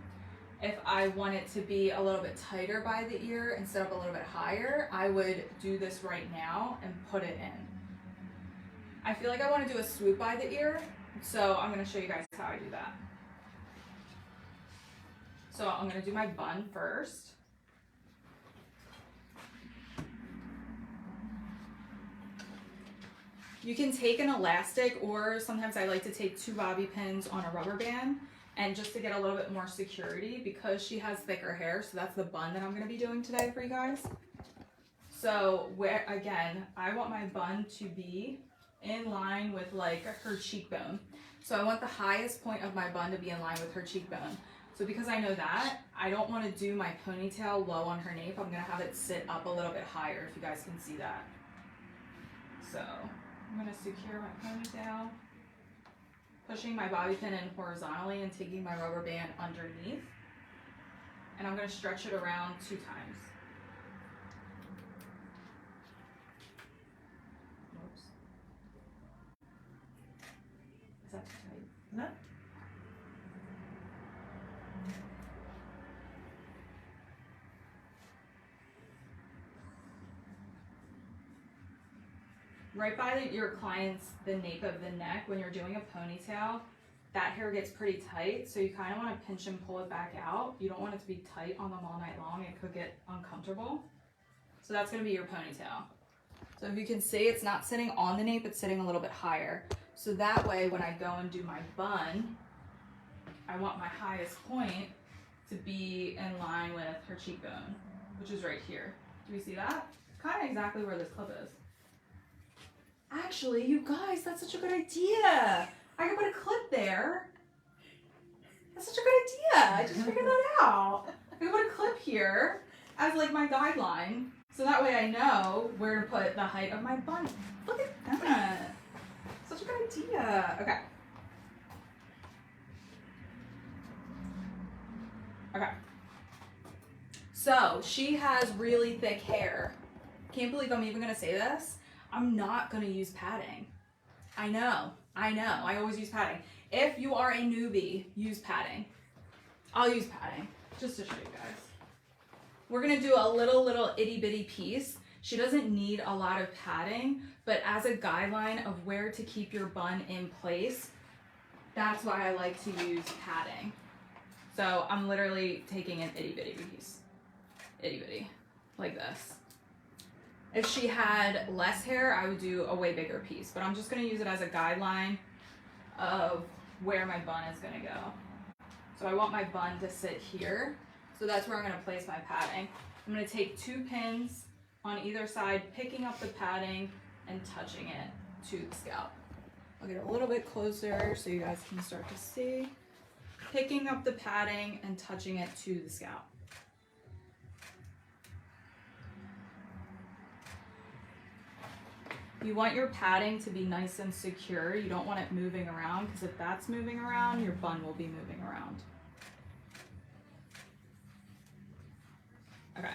If I want it to be a little bit tighter by the ear and set up a little bit higher, I would do this right now and put it in. I feel like I want to do a swoop by the ear, so I'm going to show you guys how I do that. So I'm going to do my bun first. You can take an elastic, or sometimes I like to take 2 bobby pins on a rubber band, and just to get a little bit more security, because she has thicker hair, so that's the bun that I'm going to be doing today for you guys. So again, I want my bun to be in line with like her cheekbone. So I want the highest point of my bun to be in line with her cheekbone. So because I know that, I don't want to do my ponytail low on her nape. I'm going to have it sit up a little bit higher, if you guys can see that. So I'm going to secure my ponytail, pushing my bobby pin in horizontally and taking my rubber band underneath. And I'm going to stretch it around 2 times. Whoops. Is that too tight? No. Right by your client's, the nape of the neck, when you're doing a ponytail, that hair gets pretty tight, so you kind of want to pinch and pull it back out. You don't want it to be tight on them all night long. It could get uncomfortable. So that's going to be your ponytail. So if you can see, it's not sitting on the nape, it's sitting a little bit higher. So that way, when I go and do my bun, I want my highest point to be in line with her cheekbone, which is right here. Do we see that? Kind of exactly where this clip is. Actually, you guys, that's such a good idea. I can put a clip there. That's such a good idea. I just figured that out. I can put a clip here as like my guideline. So that way I know where to put the height of my bun. Look at that. Such a good idea. Okay. Okay. So she has really thick hair. Can't believe I'm even gonna say this. I'm not gonna use padding. I know, I always use padding. If you are a newbie, use padding. I'll use padding, just to show you guys. We're gonna do a little itty bitty piece. She doesn't need a lot of padding, but as a guideline of where to keep your bun in place, that's why I like to use padding. So I'm literally taking an itty bitty piece. Itty bitty, like this. If she had less hair, I would do a way bigger piece, but I'm just gonna use it as a guideline of where my bun is gonna go. So I want my bun to sit here. So that's where I'm gonna place my padding. I'm gonna take 2 pins on either side, picking up the padding and touching it to the scalp. I'll get a little bit closer so you guys can start to see. Picking up the padding and touching it to the scalp. You want your padding to be nice and secure. You don't want it moving around, because if that's moving around, your bun will be moving around. Okay.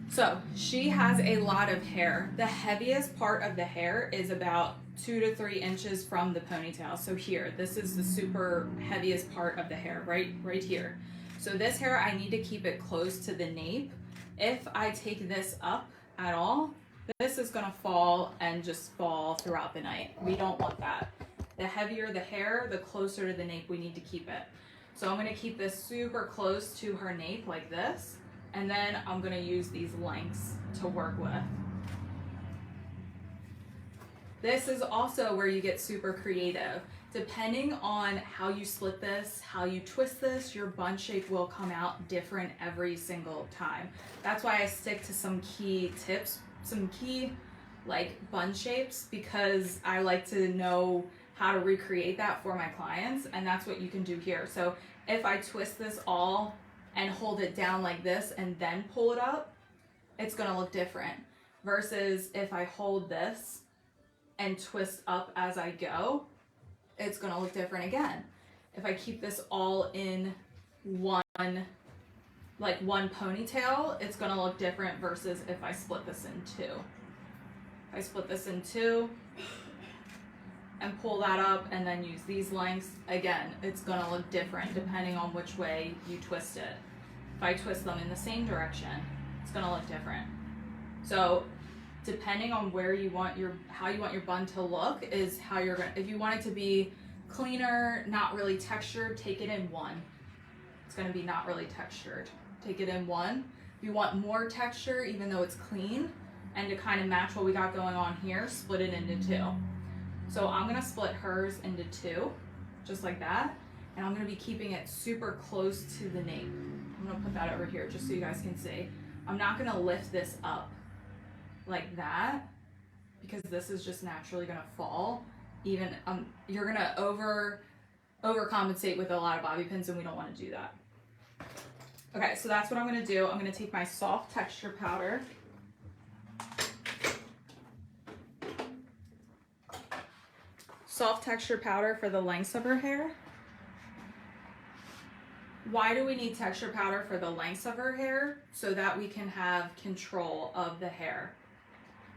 So she has a lot of hair. The heaviest part of the hair is about 2 to 3 inches from the ponytail. So here, this is the super heaviest part of the hair, right here. So this hair, I need to keep it close to the nape. If I take this up at all, this is gonna fall and just fall throughout the night. We don't want that. The heavier the hair, the closer to the nape we need to keep it. So I'm gonna keep this super close to her nape like this, and then I'm gonna use these lengths to work with. This is also where you get super creative. Depending on how you split this, how you twist this, your bun shape will come out different every single time. That's why I stick to some key tips, some key like bun shapes, because I like to know how to recreate that for my clients, and that's what you can do here. So if I twist this all and hold it down like this and then pull it up, it's gonna look different. Versus if I hold this and twist up as I go, it's gonna look different again. If I keep this all in one ponytail, it's gonna look different versus if I split this in 2. If I split this in 2 and pull that up and then use these lengths, again, it's gonna look different depending on which way you twist it. If I twist them in the same direction, it's gonna look different. So depending on where you want how you want your bun to look is how you're gonna, if you want it to be cleaner, not really textured, take it in 1. It's gonna be not really textured. Take it in 1. If you want more texture, even though it's clean, and to kind of match what we got going on here, split it into 2. So I'm gonna split hers into 2, just like that, and I'm gonna be keeping it super close to the nape. I'm gonna put that over here just so you guys can see. I'm not gonna lift this up like that, because this is just naturally gonna fall. Even you're gonna overcompensate with a lot of bobby pins, and we don't wanna do that. Okay, so that's what I'm gonna do. I'm gonna take my soft texture powder. Soft texture powder for the lengths of her hair. Why do we need texture powder for the lengths of her hair? So that we can have control of the hair.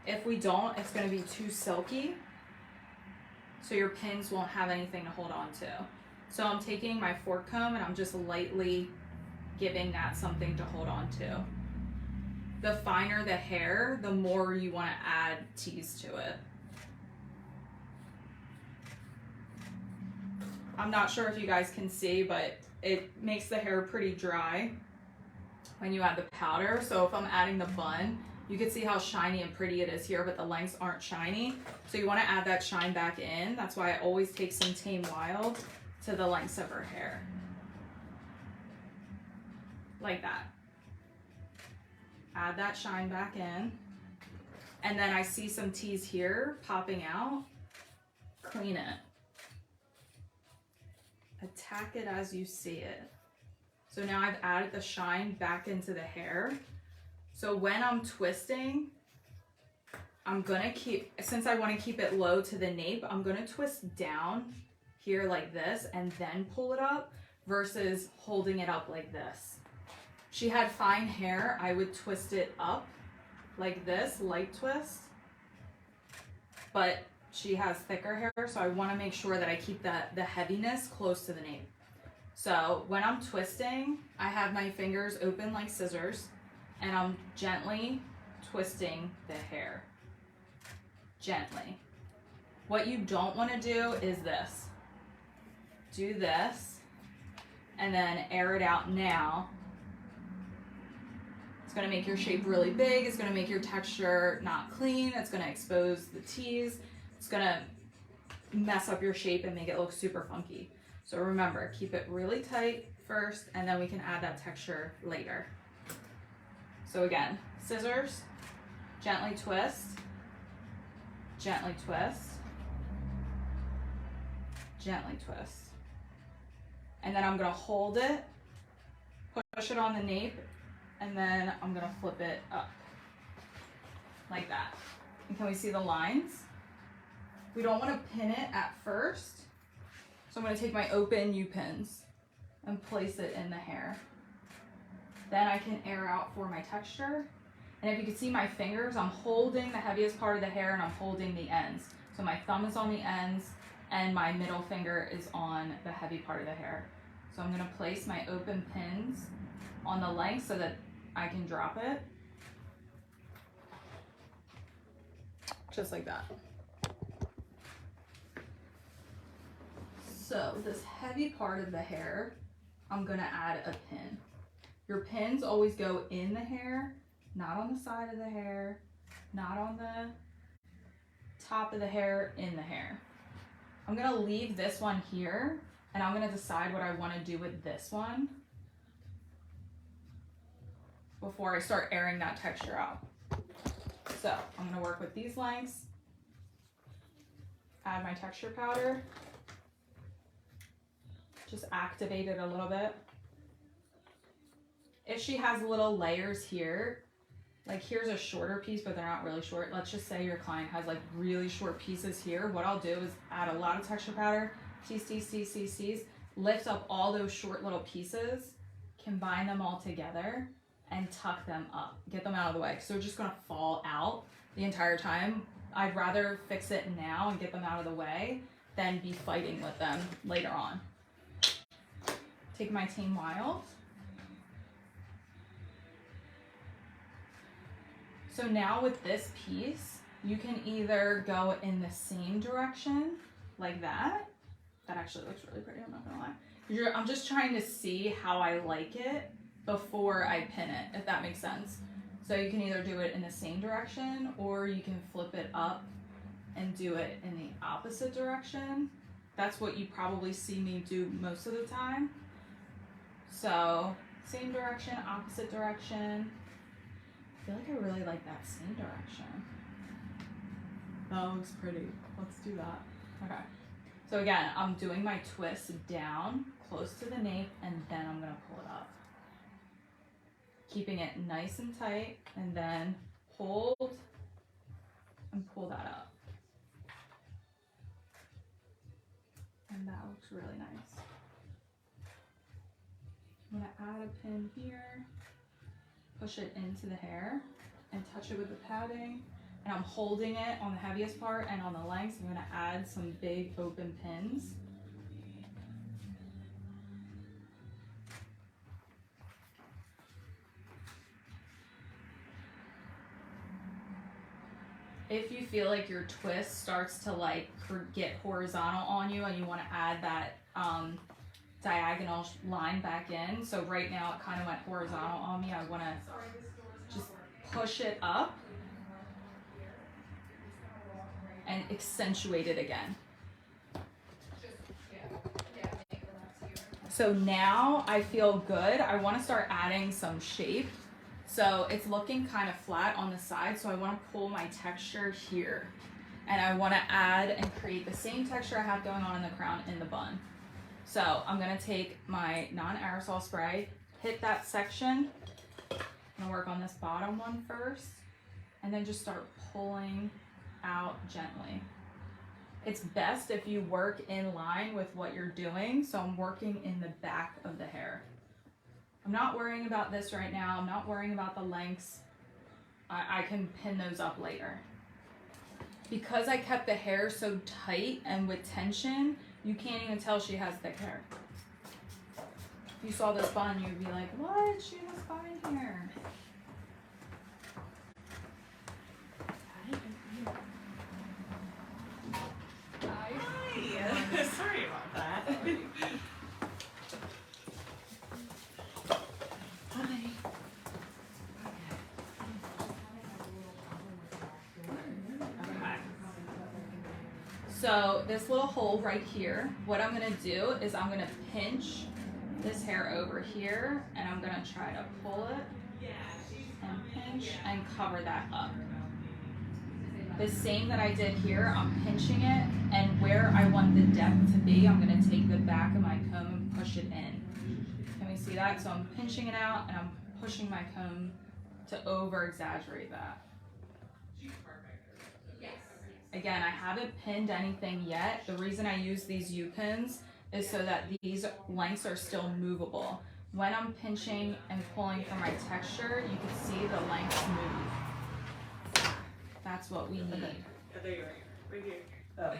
If we don't, it's gonna be too silky, so your pins won't have anything to hold on to. So I'm taking my fork comb and I'm just lightly giving that something to hold on to. The finer the hair, the more you wanna add tease to it. I'm not sure if you guys can see, but it makes the hair pretty dry when you add the powder. So if I'm adding the bun, you can see how shiny and pretty it is here, but the lengths aren't shiny. So you wanna add that shine back in. That's why I always take some Tame Wild to the lengths of her hair. Like that. Add that shine back in. And then I see some tease here popping out. Clean it. Attack it as you see it. So now I've added the shine back into the hair. So when I'm twisting, I'm gonna keep, since I wanna keep it low to the nape, I'm gonna twist down here like this and then pull it up versus holding it up like this. She had fine hair, I would twist it up like this, light twist. But she has thicker hair, so I wanna make sure that I keep the heaviness close to the nape. So when I'm twisting, I have my fingers open like scissors, and I'm gently twisting the hair. Gently. What you don't want to do is this. Do this, and then air it out now It's gonna make your shape really big. It's gonna make your texture not clean. It's gonna expose the tease. It's gonna mess up your shape and make it look super funky. So remember, keep it really tight first, and then we can add that texture later. So again, scissors, gently twist, gently twist, gently twist. And then I'm gonna hold it, push it on the nape, and then I'm gonna flip it up like that. And can we see the lines? We don't wanna pin it at first. So I'm gonna take my open U-pins and place it in the hair. Then I can air out for my texture. And if you can see my fingers, I'm holding the heaviest part of the hair and I'm holding the ends. So my thumb is on the ends and my middle finger is on the heavy part of the hair. So I'm gonna place my open pins on the length so that I can drop it. Just like that. So this heavy part of the hair, I'm gonna add a pin. Your pins always go in the hair, not on the side of the hair, not on the top of the hair, in the hair. I'm gonna leave this one here and I'm gonna decide what I wanna do with this one before I start airing that texture out. So I'm gonna work with these lengths, add my texture powder, just activate it a little bit. If she has little layers here, like here's a shorter piece, but they're not really short. Let's just say your client has like really short pieces here. What I'll do is add a lot of texture powder, tease, lift up all those short little pieces, combine them all together, and tuck them up. Get them out of the way, because they're just gonna fall out the entire time. I'd rather fix it now and get them out of the way than be fighting with them later on. Take my Team Wild. So now with this piece, you can either go in the same direction like that. That actually looks really pretty, I'm not gonna lie. I'm just trying to see how I like it before I pin it, if that makes sense. So you can either do it in the same direction or you can flip it up and do it in the opposite direction. That's what you probably see me do most of the time. So same direction, opposite direction. I feel like I really like that same direction. That looks pretty. Let's do that. Okay. So again, I'm doing my twist down close to the nape and then I'm gonna pull it up. Keeping it nice and tight and then hold and pull that up. And that looks really nice. I'm gonna add a pin here, push it into the hair and touch it with the padding. And I'm holding it on the heaviest part and on the lengths. I'm gonna add some big open pins. If you feel like your twist starts to like get horizontal on you and you wanna add that diagonal line back in. So right now it kind of went horizontal on me. I wanna just push it up and accentuate it again. So now I feel good. I wanna start adding some shape. So it's looking kind of flat on the side, so I wanna pull my texture here. And I wanna add and create the same texture I have going on in the crown in the bun. So I'm gonna take my non-aerosol spray, hit that section. I'm gonna work on this bottom one first, and then just start pulling out gently. It's best if you work in line with what you're doing, so I'm working in the back of the hair. I'm not worrying about this right now. I'm not worrying about the lengths. I can pin those up later. Because I kept the hair so tight and with tension, you can't even tell she has thick hair. If you saw this bun, you'd be like, what? She was fine here. Hi. Sorry about that. Hi. So this little hole right here, what I'm gonna do is I'm gonna pinch this hair over here and I'm gonna try to pull it and pinch and cover that up. The same that I did here, I'm pinching it, and where I want the depth to be, I'm gonna take the back of my comb and push it in. Can we see that? So I'm pinching it out and I'm pushing my comb to over exaggerate that. Again, I haven't pinned anything yet. The reason I use these U-pins is so that these lengths are still movable. When I'm pinching and pulling for my texture, you can see the lengths move. That's what we need. Oh, there you are. Right here. Oh.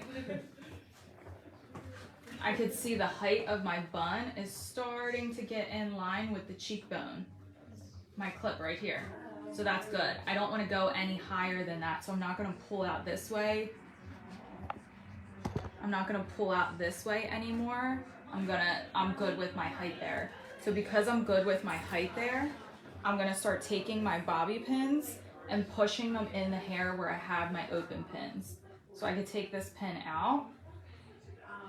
I could see the height of my bun is starting to get in line with the cheekbone. My clip right here. So that's good. I don't want to go any higher than that, so I'm not going to pull out this way. I'm not going to pull out this way anymore. I'm good with my height there. So because I'm good with my height there, I'm going to start taking my bobby pins and pushing them in the hair where I have my open pins. So I could take this pin out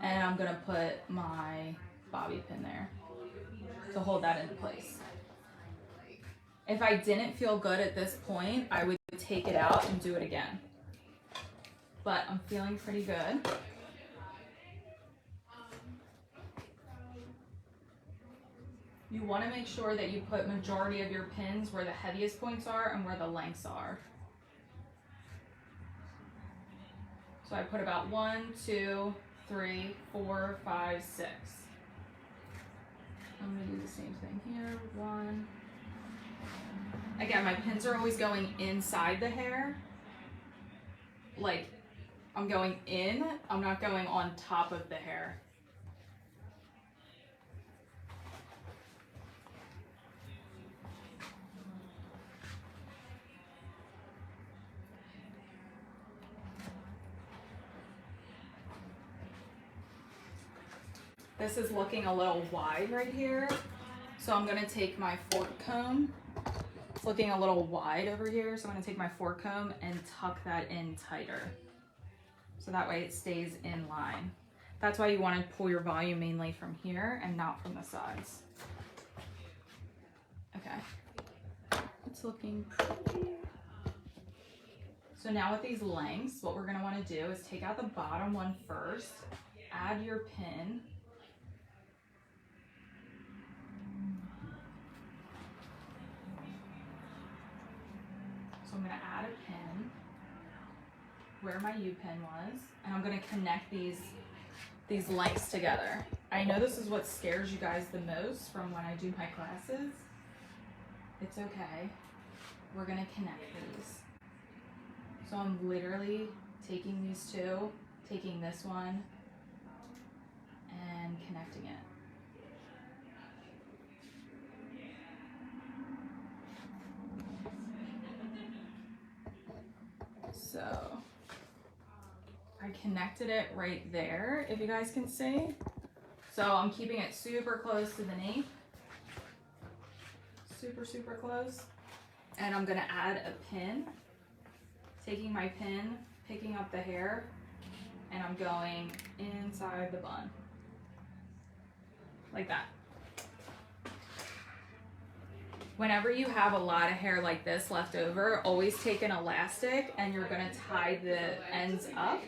and I'm going to put my bobby pin there to hold that into place. If I didn't feel good at this point, I would take it out and do it again. But I'm feeling pretty good. You want to make sure that you put majority of your pins where the heaviest points are and where the lengths are. So I put about 1, 2, 3, 4, 5, 6. I'm going to do the same thing here. 1. Again, my pins are always going inside the hair. Like, I'm going in, I'm not going on top of the hair. This is looking a little wide right here. So I'm gonna take my fork comb. It's looking a little wide over here, so I'm gonna take my fork comb and tuck that in tighter. So that way it stays in line. That's why you wanna pull your volume mainly from here and not from the sides. Okay, it's looking pretty. So now with these lengths, what we're gonna wanna do is take out the bottom one first, add your pin, so I'm gonna add a pin where my U-pin was, and I'm gonna connect these lengths together. I know this is what scares you guys the most from when I do my classes. It's okay. We're gonna connect these. So I'm literally taking these two, taking this one, and connecting it. So I connected it right there, if you guys can see. So I'm keeping it super close to the nape. Super, super close. And I'm gonna add a pin. Taking my pin, picking up the hair, and I'm going inside the bun. Like that. Whenever you have a lot of hair like this left over, always take an elastic and you're gonna tie the ends up.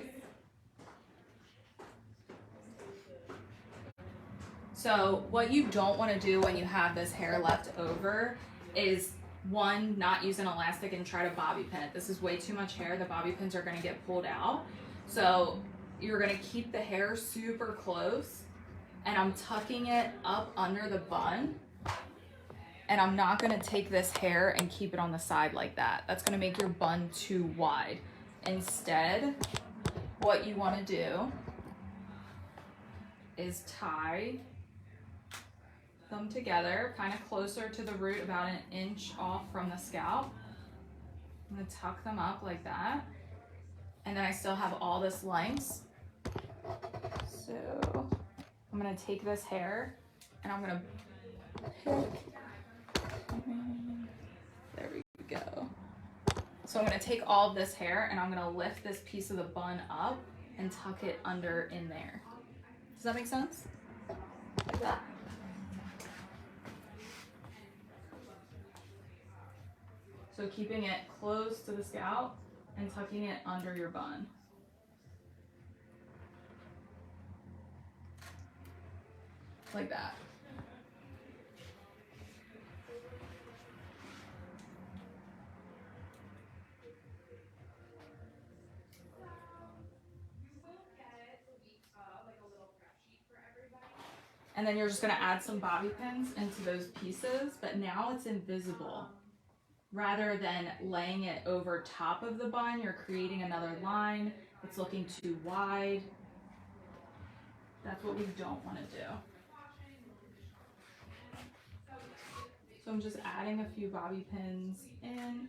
So what you don't wanna do when you have this hair left over is, one, not use an elastic and try to bobby pin it. This is way too much hair. The bobby pins are gonna get pulled out. So you're gonna keep the hair super close, and I'm tucking it up under the bun. And I'm not gonna take this hair and keep it on the side like that. That's gonna make your bun too wide. Instead, what you wanna do is tie them together, kind of closer to the root, about an inch off from the scalp. I'm gonna tuck them up like that. And then I still have all this length. So I'm gonna take this hair and I'm gonna pick. There we go. So I'm gonna take all of this hair and I'm gonna lift this piece of the bun up and tuck it under in there. Does that make sense? Like that. So keeping it close to the scalp and tucking it under your bun. Like that. And then you're just gonna add some bobby pins into those pieces, but now it's invisible. Rather than laying it over top of the bun, you're creating another line. It's looking too wide. That's what we don't wanna do. So I'm just adding a few bobby pins in.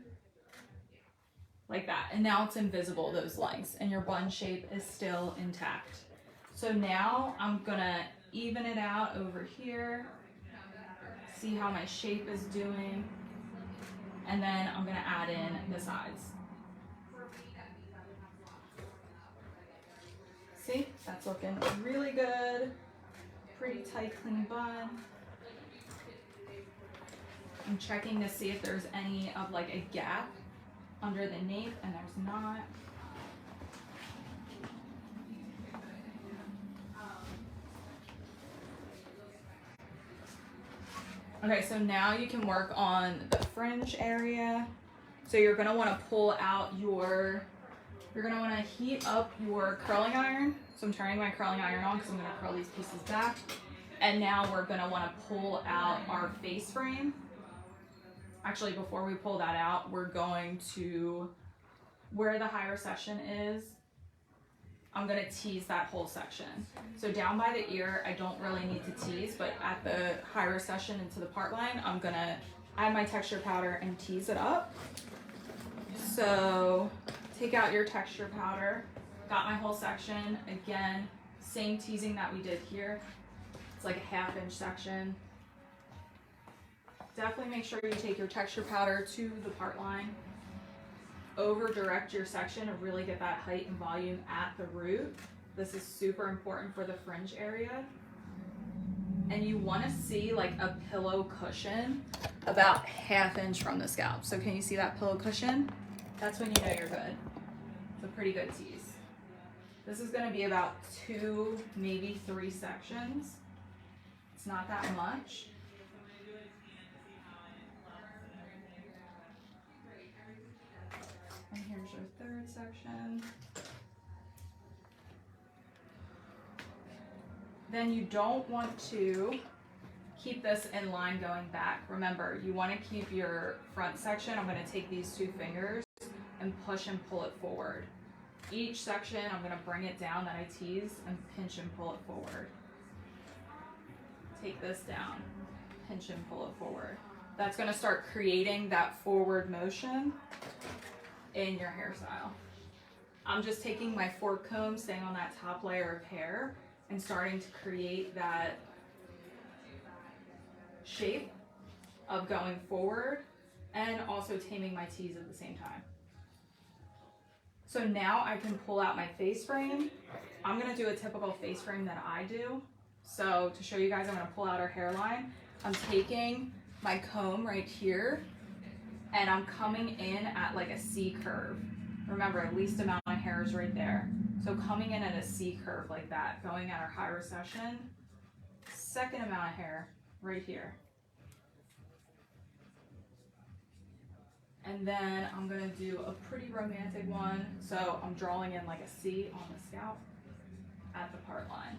Like that, and now it's invisible, those lengths, and your bun shape is still intact. So now I'm gonna even it out over here, see how my shape is doing, and then I'm gonna add in the sides. See, that's looking really good. Pretty tight, clean bun. I'm checking to see if there's any of like a gap under the nape, and there's not. Okay, so now you can work on the fringe area. So you're gonna wanna pull out you're gonna wanna heat up your curling iron. So I'm turning my curling iron on because I'm gonna curl these pieces back. And now we're gonna wanna pull out our face frame. Actually, before we pull that out, we're going to, where the higher section is, I'm gonna tease that whole section. So down by the ear, I don't really need to tease, but at the higher section into the part line, I'm gonna add my texture powder and tease it up. So take out your texture powder, got my whole section. Again, same teasing that we did here. It's like a 1/2 inch section. Definitely make sure you take your texture powder to the part line. Over direct your section to really get that height and volume at the root. This is super important for the fringe area. And you want to see like a pillow cushion about 1/2 inch from the scalp. So can you see that pillow cushion? That's when you know you're good. It's a pretty good tease. This is going to be about 2, maybe 3 sections. It's not that much. And here's your 3rd section. Then you don't want to keep this in line going back. Remember, you want to keep your front section. I'm going to take these 2 fingers and push and pull it forward. Each section, I'm going to bring it down that I teased and pinch and pull it forward. Take this down, pinch and pull it forward. That's going to start creating that forward motion in your hairstyle. I'm just taking my fork comb, staying on that top layer of hair, and starting to create that shape of going forward and also taming my tease at the same time. So now I can pull out my face frame. I'm gonna do a typical face frame that I do. So to show you guys, I'm gonna pull out our hairline. I'm taking my comb right here and I'm coming in at like a C curve. Remember, least amount of hair is right there. So coming in at a C curve like that, going at our high recession, 2nd amount of hair right here. And then I'm gonna do a pretty romantic one. So I'm drawing in like a C on the scalp at the part line.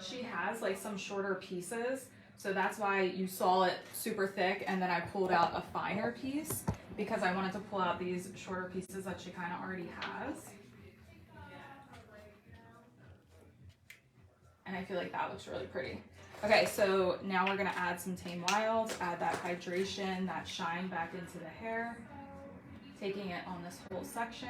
She has like some shorter pieces, so that's why you saw it super thick and then I pulled out a finer piece because I wanted to pull out these shorter pieces that she kind of already has. And I feel like that looks really pretty. Okay, so now we're gonna add some Tame Wild, add that hydration, that shine back into the hair. taking it on this whole section.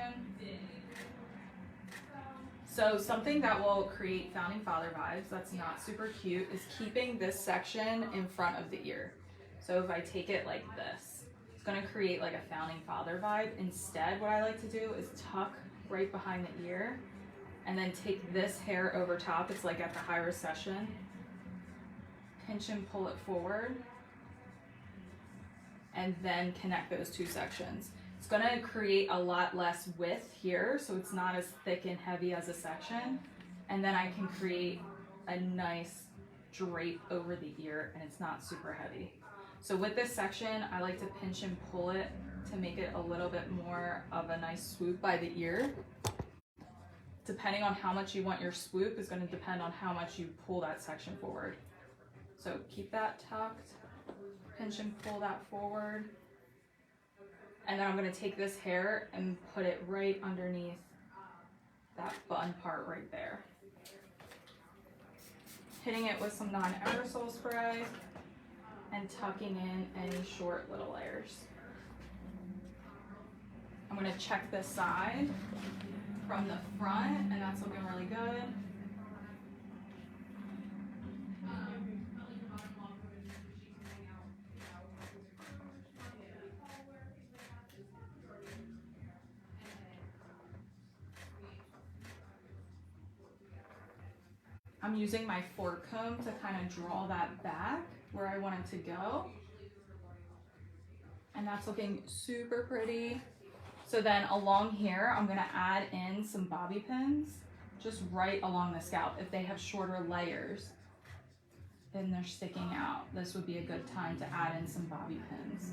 So something that will create founding father vibes that's not super cute is keeping this section in front of the ear. So if I take it like this, it's gonna create like a founding father vibe. Instead, what I like to do is tuck right behind the ear and then take this hair over top. It's like at the high recession. Pinch and pull it forward. And then connect those two sections. It's gonna create a lot less width here, so it's not as thick and heavy as a section. And then I can create a nice drape over the ear and it's not super heavy. So with this section, I like to pinch and pull it to make it a little bit more of a nice swoop by the ear. Depending on how much you want your swoop is gonna depend on how much you pull that section forward. So keep that tucked, pinch and pull that forward. And then I'm gonna take this hair and put it right underneath that bun part right there. Hitting it with some non-aerosol spray and tucking in any short little layers. I'm gonna check this side from the front and that's looking really good. I'm using my fork comb to kind of draw that back where I want it to go. And that's looking super pretty. So then along here, I'm gonna add in some bobby pins, just right along the scalp. If they have shorter layers and they're sticking out, this would be a good time to add in some bobby pins.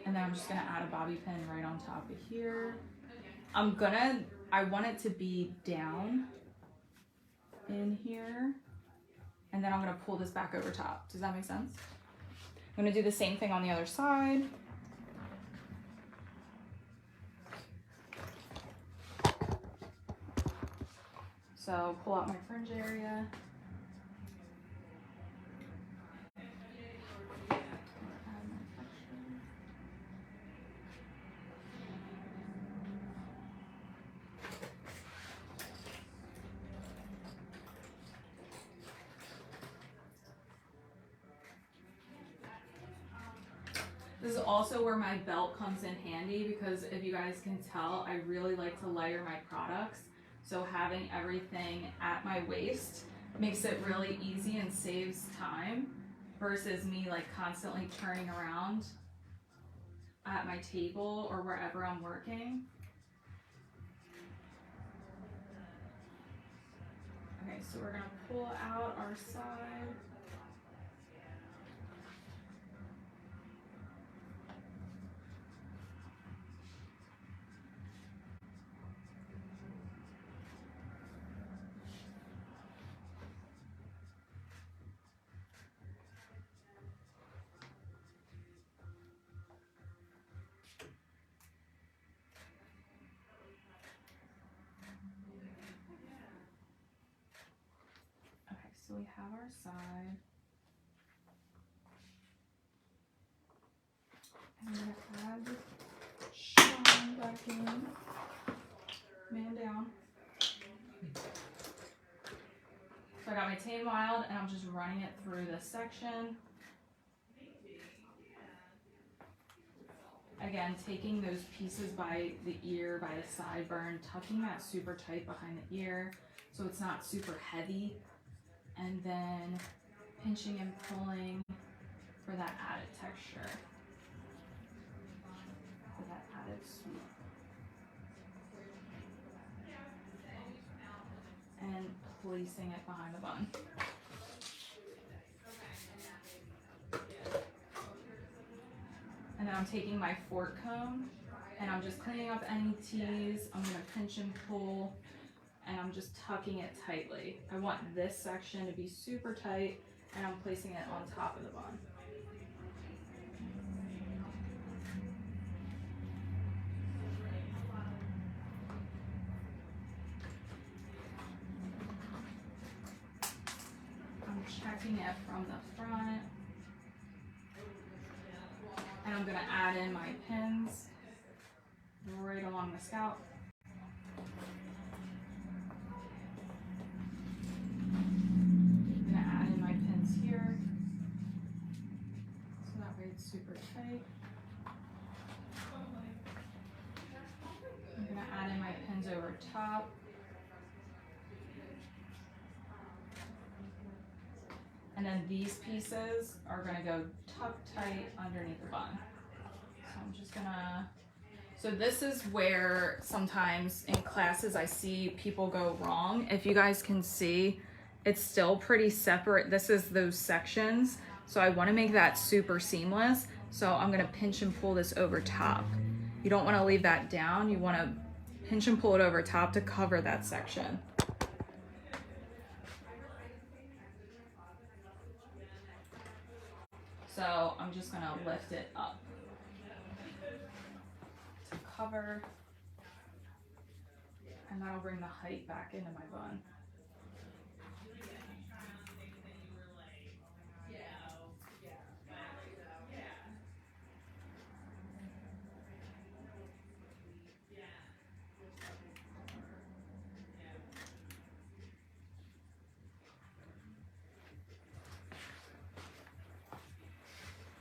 And then I'm just gonna add a bobby pin right on top of here. I want it to be down in here, and then I'm gonna pull this back over top. Does that make sense? I'm gonna do the same thing on the other side. So pull out my fringe area. This is also where my belt comes in handy because if you guys can tell, I really like to layer my products. So having everything at my waist makes it really easy and saves time versus me like constantly turning around at my table or wherever I'm working. Okay, so we're gonna pull out our side. So we have our side. And I'm gonna add the shine back in. Man down. So I got my Tame Wild and I'm just running it through this section. Again, taking those pieces by the ear, by the sideburn, tucking that super tight behind the ear so it's not super heavy. And then pinching and pulling for that added texture, for that added swoop. And placing it behind the bun. And then I'm taking my fork comb and I'm just cleaning up any teas. I'm gonna pinch and pull. And I'm just tucking it tightly. I want this section to be super tight and I'm placing it on top of the bun. I'm checking it from the front. And I'm gonna add in my pins right along the scalp. I'm gonna add in my pins here, so that way it's super tight. I'm gonna add in my pins over top. And then these pieces are gonna go tucked tight underneath the bun. So I'm just gonna, so this is where sometimes in classes I see people go wrong. If you guys can see, it's still pretty separate. This is those sections. So I wanna make that super seamless. So I'm gonna pinch and pull this over top. You don't wanna leave that down. You wanna pinch and pull it over top to cover that section. So I'm just gonna lift it up to cover, and that'll bring the height back into my bun.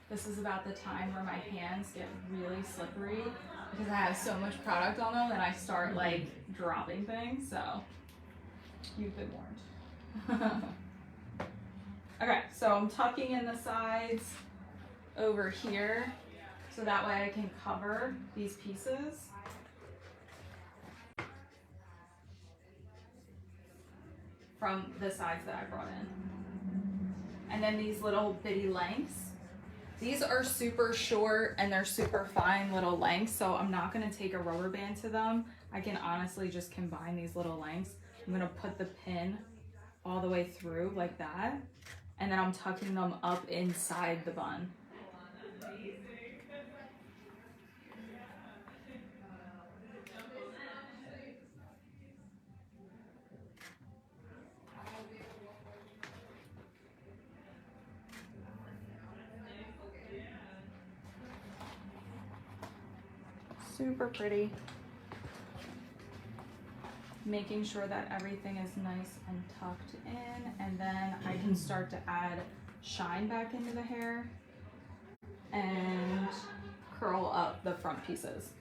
This is about the time where my hands get really slippery because I have so much product on them and I start like dropping things, so you've been warned. Okay, so I'm tucking in the sides over here so that way I can cover these pieces. From the sides that I brought in. And then these little bitty lengths. These are super short and they're super fine little lengths, so I'm not gonna take a rubber band to them. I can honestly just combine these little lengths. I'm gonna put the pin all the way through like that, and then I'm tucking them up inside the bun. Super pretty. Making sure that everything is nice and tucked in, and then I can start to add shine back into the hair and curl up the front pieces.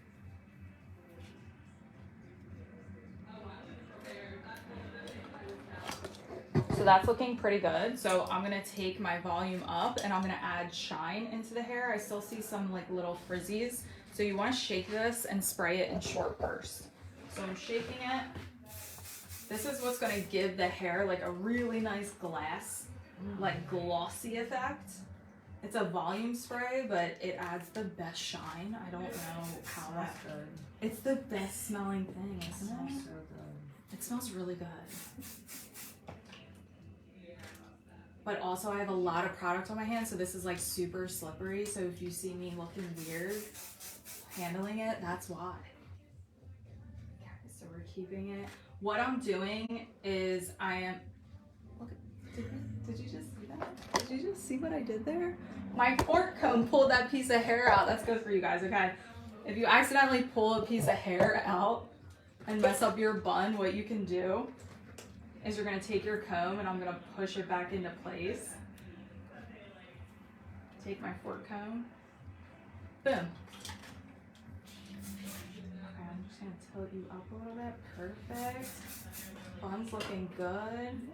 So that's looking pretty good. So I'm gonna take my volume up and I'm gonna add shine into the hair. I still see some like little frizzies. So you wanna shake this and spray it in short bursts. So I'm shaking it. This is what's gonna give the hair like a really nice glass, like glossy effect. It's a volume spray, but it adds the best shine. I don't know how that. Good. It's the best smelling thing, isn't Smells it? so good. It smells really good. But also I have a lot of product on my hands, so this is like super slippery. So if you see me looking weird handling it, that's why. Okay, so we're keeping it. What I'm doing is I am, look, did you just see that? Did you just see what I did there? My fork comb pulled that piece of hair out. That's good for you guys, okay? If you accidentally pull a piece of hair out and mess up your bun, what you can do is you're gonna take your comb and I'm gonna push it back into place. Take my fork comb. Boom. Okay, I'm just gonna tilt you up a little bit. Perfect. Bun's looking good.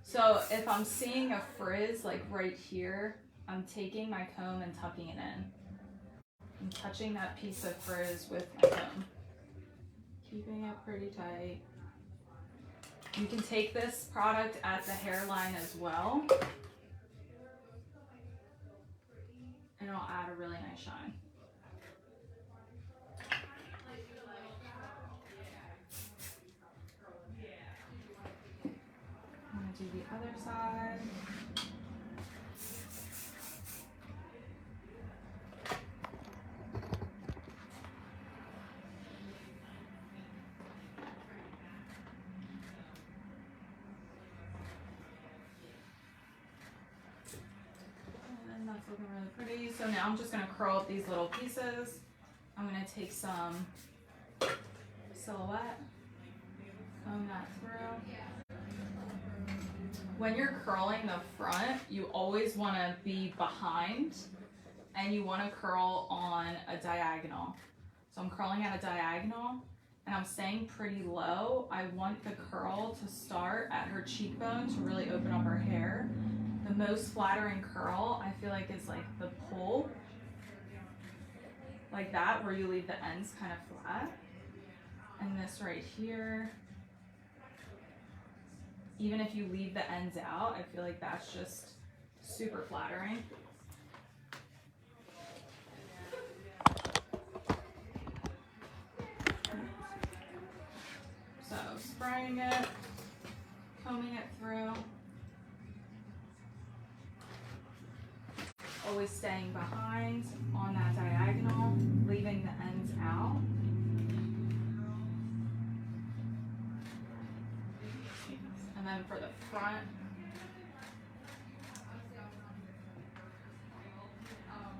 So if I'm seeing a frizz like right here, I'm taking my comb and tucking it in. I'm touching that piece of frizz with my comb. Keeping it pretty tight. You can take this product at the hairline as well. And it'll add a really nice shine. I'm gonna do the other side. looking really pretty. So now I'm just gonna curl up these little pieces. I'm gonna take some silhouette, comb that through. When you're curling the front, you always wanna be behind and you wanna curl on a diagonal. So I'm curling at a diagonal and I'm staying pretty low. I want the curl to start at her cheekbone to really open up her hair. The most flattering curl, I feel like, is like the pull, like that, where you leave the ends kind of flat. And this right here, even if you leave the ends out, I feel like that's just super flattering. So spraying it, combing it through. Always staying behind on that diagonal, leaving the ends out. And then for the front,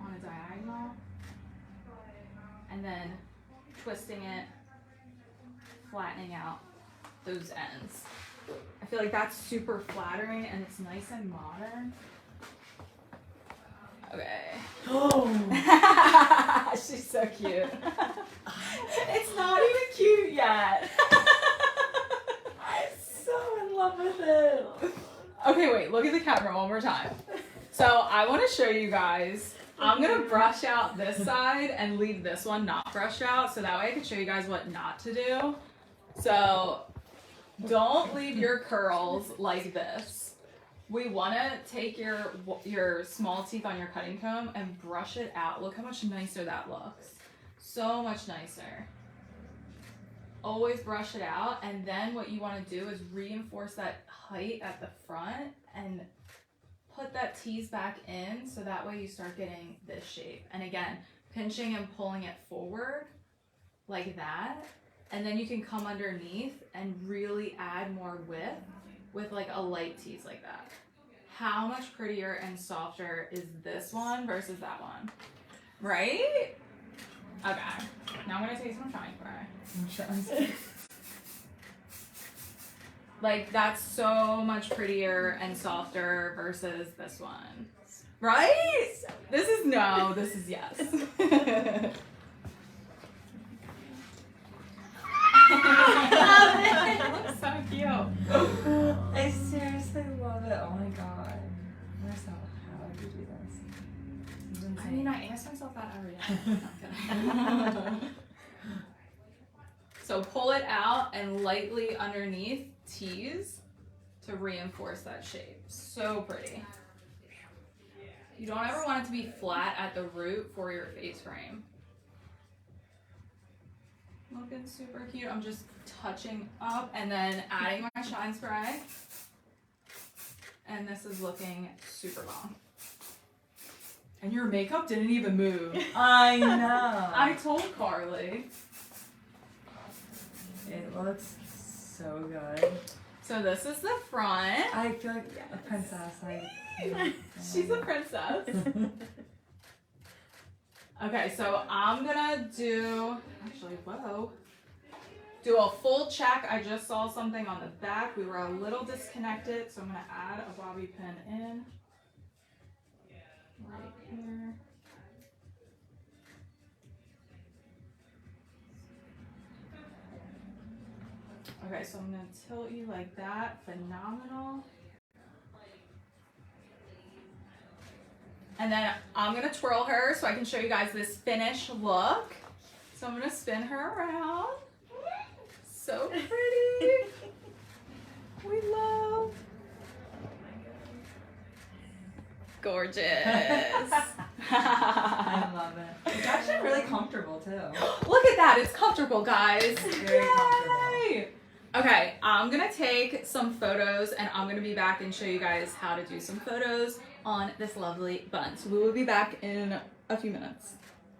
on a diagonal, and then twisting it, flattening out those ends. I feel like that's super flattering and it's nice and modern. Okay. Oh. She's so cute. It's not even cute yet. I'm so in love with it. Okay, wait, look at the camera one more time. So I want to show you guys. I'm going to brush out this side and leave this one not brushed out, so that way I can show you guys what not to do. So don't leave your curls like this. We want to take your small teeth on your cutting comb and brush it out. Look how much nicer that looks. So much nicer. Always brush it out, and then what you want to do is reinforce that height at the front and put that tease back in, so that way you start getting this shape. And again, pinching and pulling it forward like that, and then you can come underneath and really add more width with like a light tease like that. How much prettier and softer is this one versus that one? Right? Okay, now I'm gonna take some shine spray. Like, that's so much prettier and softer versus this one. Right? This is no, this is yes. It looks so cute. I seriously love it. Oh my god. Marcel, how did you do this? This is I mean, insane. I ask myself that every day. Not kidding. So pull it out and lightly underneath tease to reinforce that shape. So pretty. You don't ever want it to be flat at the root for your face frame. Looking super cute. I'm just touching up and then adding my shine spray. And this is looking super long. And your makeup didn't even move. I know. I told Carly. It looks so good. So this is the front. I feel like a princess. She's a princess. Okay, so I'm gonna do, actually, whoa. Do a full check. I just saw something on the back. We were a little disconnected, so I'm gonna add a bobby pin in. Right here. Okay, so I'm gonna tilt you like that. Phenomenal. And then I'm gonna twirl her so I can show you guys this finished look. So I'm gonna spin her around. So pretty. We love. Gorgeous. I love it. It's actually really comfortable too. Look at that, it's comfortable, guys. It's very comfortable. Yay! Okay, I'm gonna take some photos and I'm gonna be back and show you guys how to do some photos on this lovely bun. So we will be back in a few minutes.